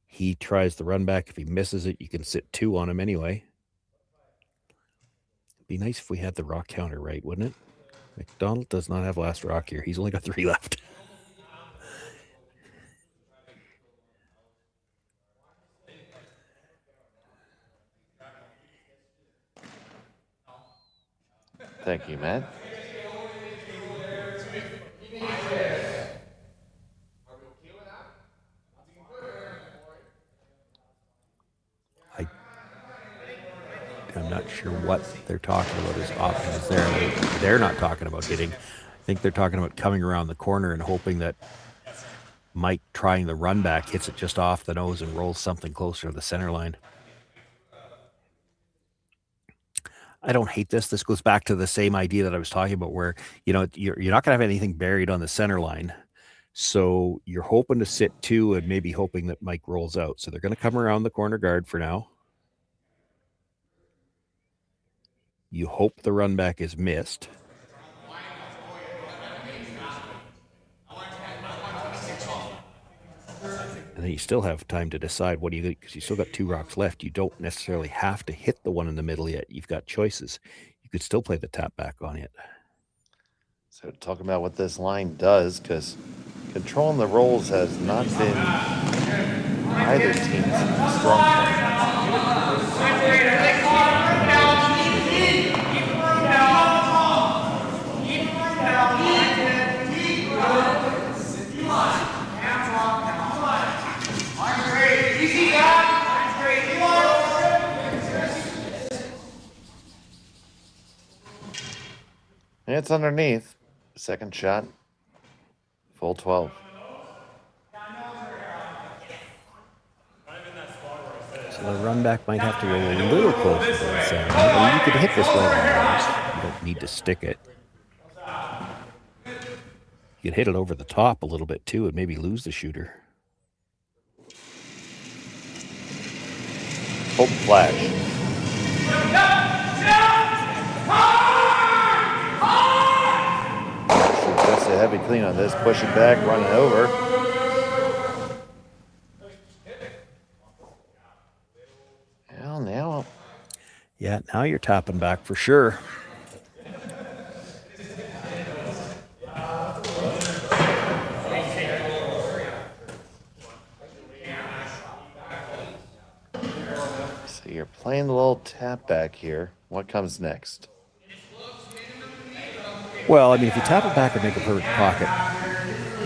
He tries the run back. If he misses it, you can sit 2 on him anyway. It'd be nice if we had the rock counter right, wouldn't it? McDonald does not have last rock here. He's only got 3 left. Thank you, Matt. I'm not sure what they're talking about as often as they're not talking about hitting. I think they're talking about coming around the corner and hoping that Mike, trying the run back, hits it just off the nose and rolls something closer to the center line. I don't hate this. This goes back to the same idea that I was talking about where, you're not going to have anything buried on the center line. So you're hoping to sit 2 and maybe hoping that Mike rolls out. So they're going to come around the corner guard for now. You hope the run back is missed. And then you still have time to decide what do you think, because you still got 2 rocks left. You don't necessarily have to hit the one in the middle yet. You've got choices. You could still play the tap back on it. So talking about what this line does, because controlling the rolls has not been either team's strong point. And it's underneath. Second shot. Full 12. So the run back might have to roll a little closer to the center. I mean, you could hit this right on the nose. You don't need to stick it. You could hit it over the top a little bit too and maybe lose the shooter. Hold the flash. Just a heavy clean on this. Pushing back, running over. Well, now. Yeah, now you're tapping back for sure. So you're playing the little tap back here. What comes next? Well, I mean, if you tap it back and make a perfect pocket,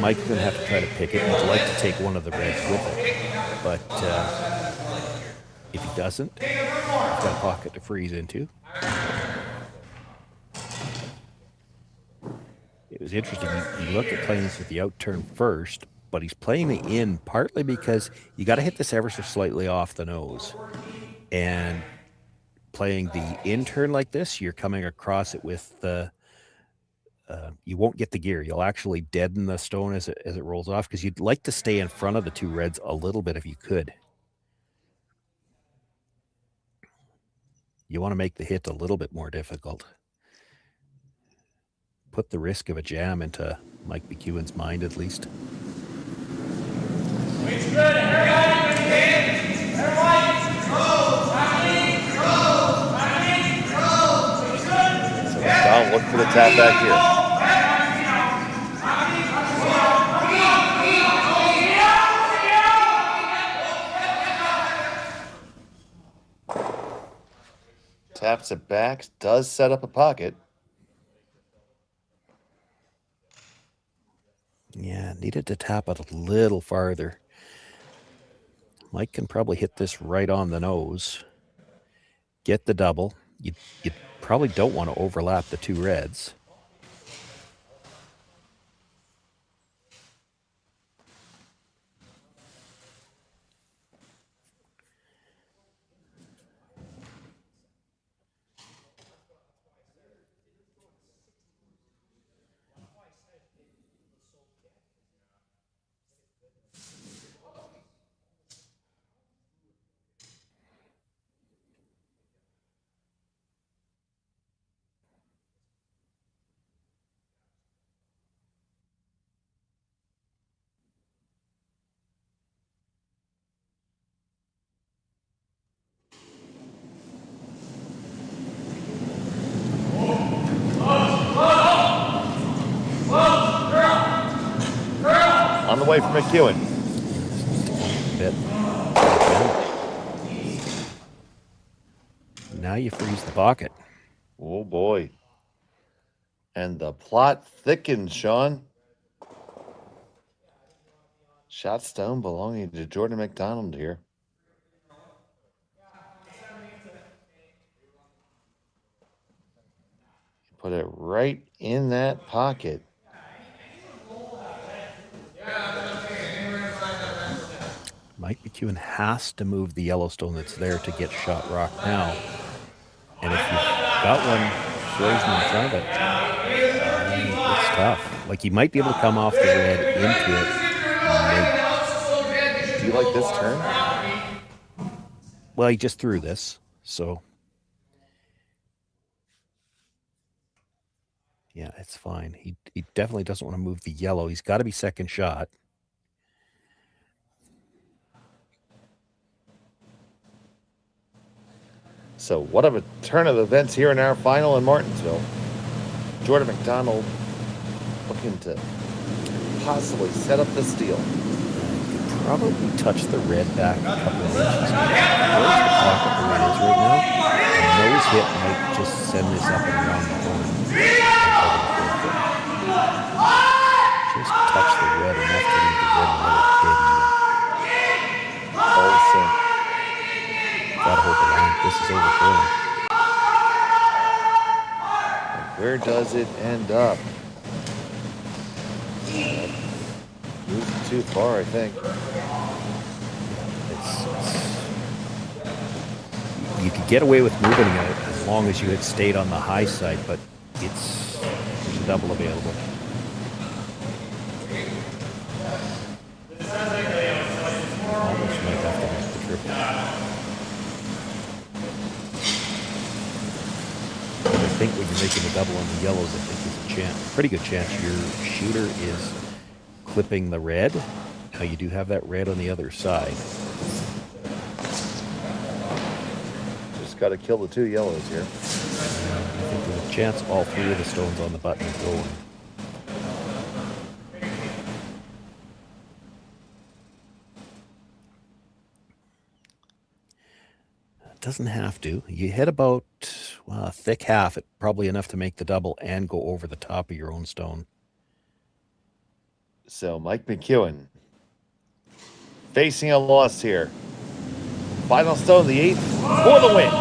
Mike's going to have to try to pick it. He'd like to take one of the reds with it. But if he doesn't, he's got a pocket to freeze into. It was interesting. He looked at playing this with the out turn first, but he's playing the in partly because you got to hit this ever so slightly off the nose. And playing the in turn like this, you're coming across it with the... you won't get the gear. You'll actually deaden the stone as it rolls off because you'd like to stay in front of the 2 reds a little bit if you could. You want to make the hit a little bit more difficult. Put the risk of a jam into Mike McEwen's mind at least. So McDonald look for the tap back here. Taps it back, does set up a pocket. Yeah, needed to tap it a little farther. Mike can probably hit this right on the nose. Get the double. You probably don't want to overlap the 2 reds. On the way from McEwen. Bit. Now you freeze the pocket. Oh boy. And the plot thickens, Sean. Shot stone belonging to Jordon McDonald here. Put it right in that pocket. Mike McEwen has to move the Yellowstone that's there to get shot rock now. And if you've That one throws him in front of it. It's tough. Like, he might be able to come off the red into it. Do you like this turn? Well, he just threw this, so. Yeah, it's fine. He definitely doesn't want to move the yellow. He's got to be second shot. So what of a turn of events here in our final in Martensville. Jordon McDonald looking to possibly set up the steal. Probably touch the red back a couple of inches. Where's the pocket where it is right now? A nose hit might just send this up and around the horn. Just touch the red enough to leave the red and let it dead even. Also, gotta hold the line. This is over curling. where does it end up? Moved too far, I think. You could get away with moving it as long as you had stayed on the high side, but there's a double available. Almost might have to make the triple. I think when you're making a double on the yellows, I think there's a pretty good chance your shooter is clipping the red. Now you do have that red on the other side. Just got to kill the two yellows here. I think there's a chance all three of the stones on the button are going. Doesn't have to. You hit about a thick half, probably enough to make the double and go over the top of your own stone. So Mike McEwen facing a loss here. Final stone, the 8th for the win.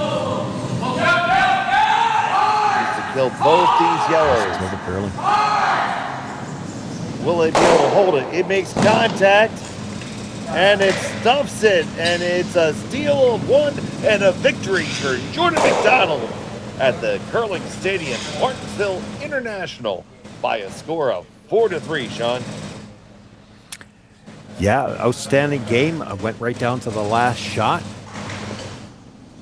Needs to kill both these yellows. Will it be able to hold it? It makes contact. And it stuffs it, and it's a steal of 1 and a victory for Jordon McDonald at the Curling Stadium, Martensville International, by a score of 4-3, Sean. Yeah, outstanding game. I went right down to the last shot.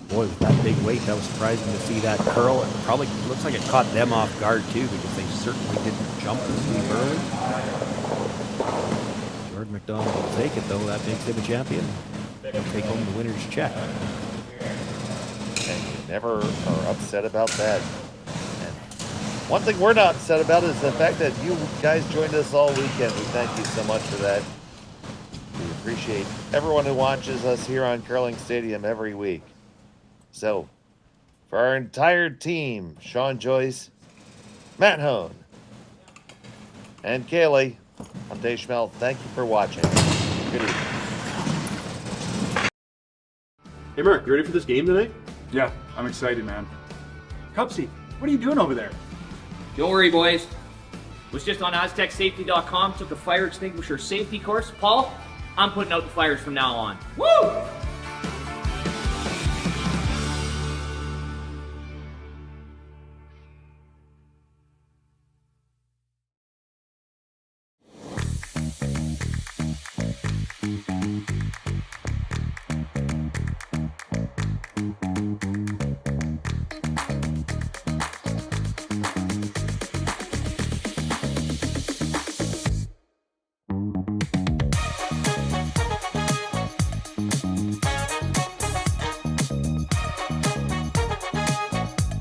Boy, with that big weight, that was surprising to see that curl. It probably looks like it caught them off guard, too, because they certainly didn't jump the sweep early. Jordon McDonald will take it, though. That makes him a champion. He'll take home the winner's check. And you never are upset about that. And one thing we're not upset about is the fact that you guys joined us all weekend. We thank you so much for that. We appreciate everyone who watches us here on Curling Stadium every week. So, for our entire team, Sean Joyce, Matt Hone, and Kaylee, I'm Dave Schmel. Thank you for watching. Good evening. Hey, Mark, you ready for this game tonight? Yeah, I'm excited, man. Cupsy, what are you doing over there? Don't worry, boys. Was just on aztecsafety.com, took a fire extinguisher safety course. Paul, I'm putting out the fires from now on. Woo!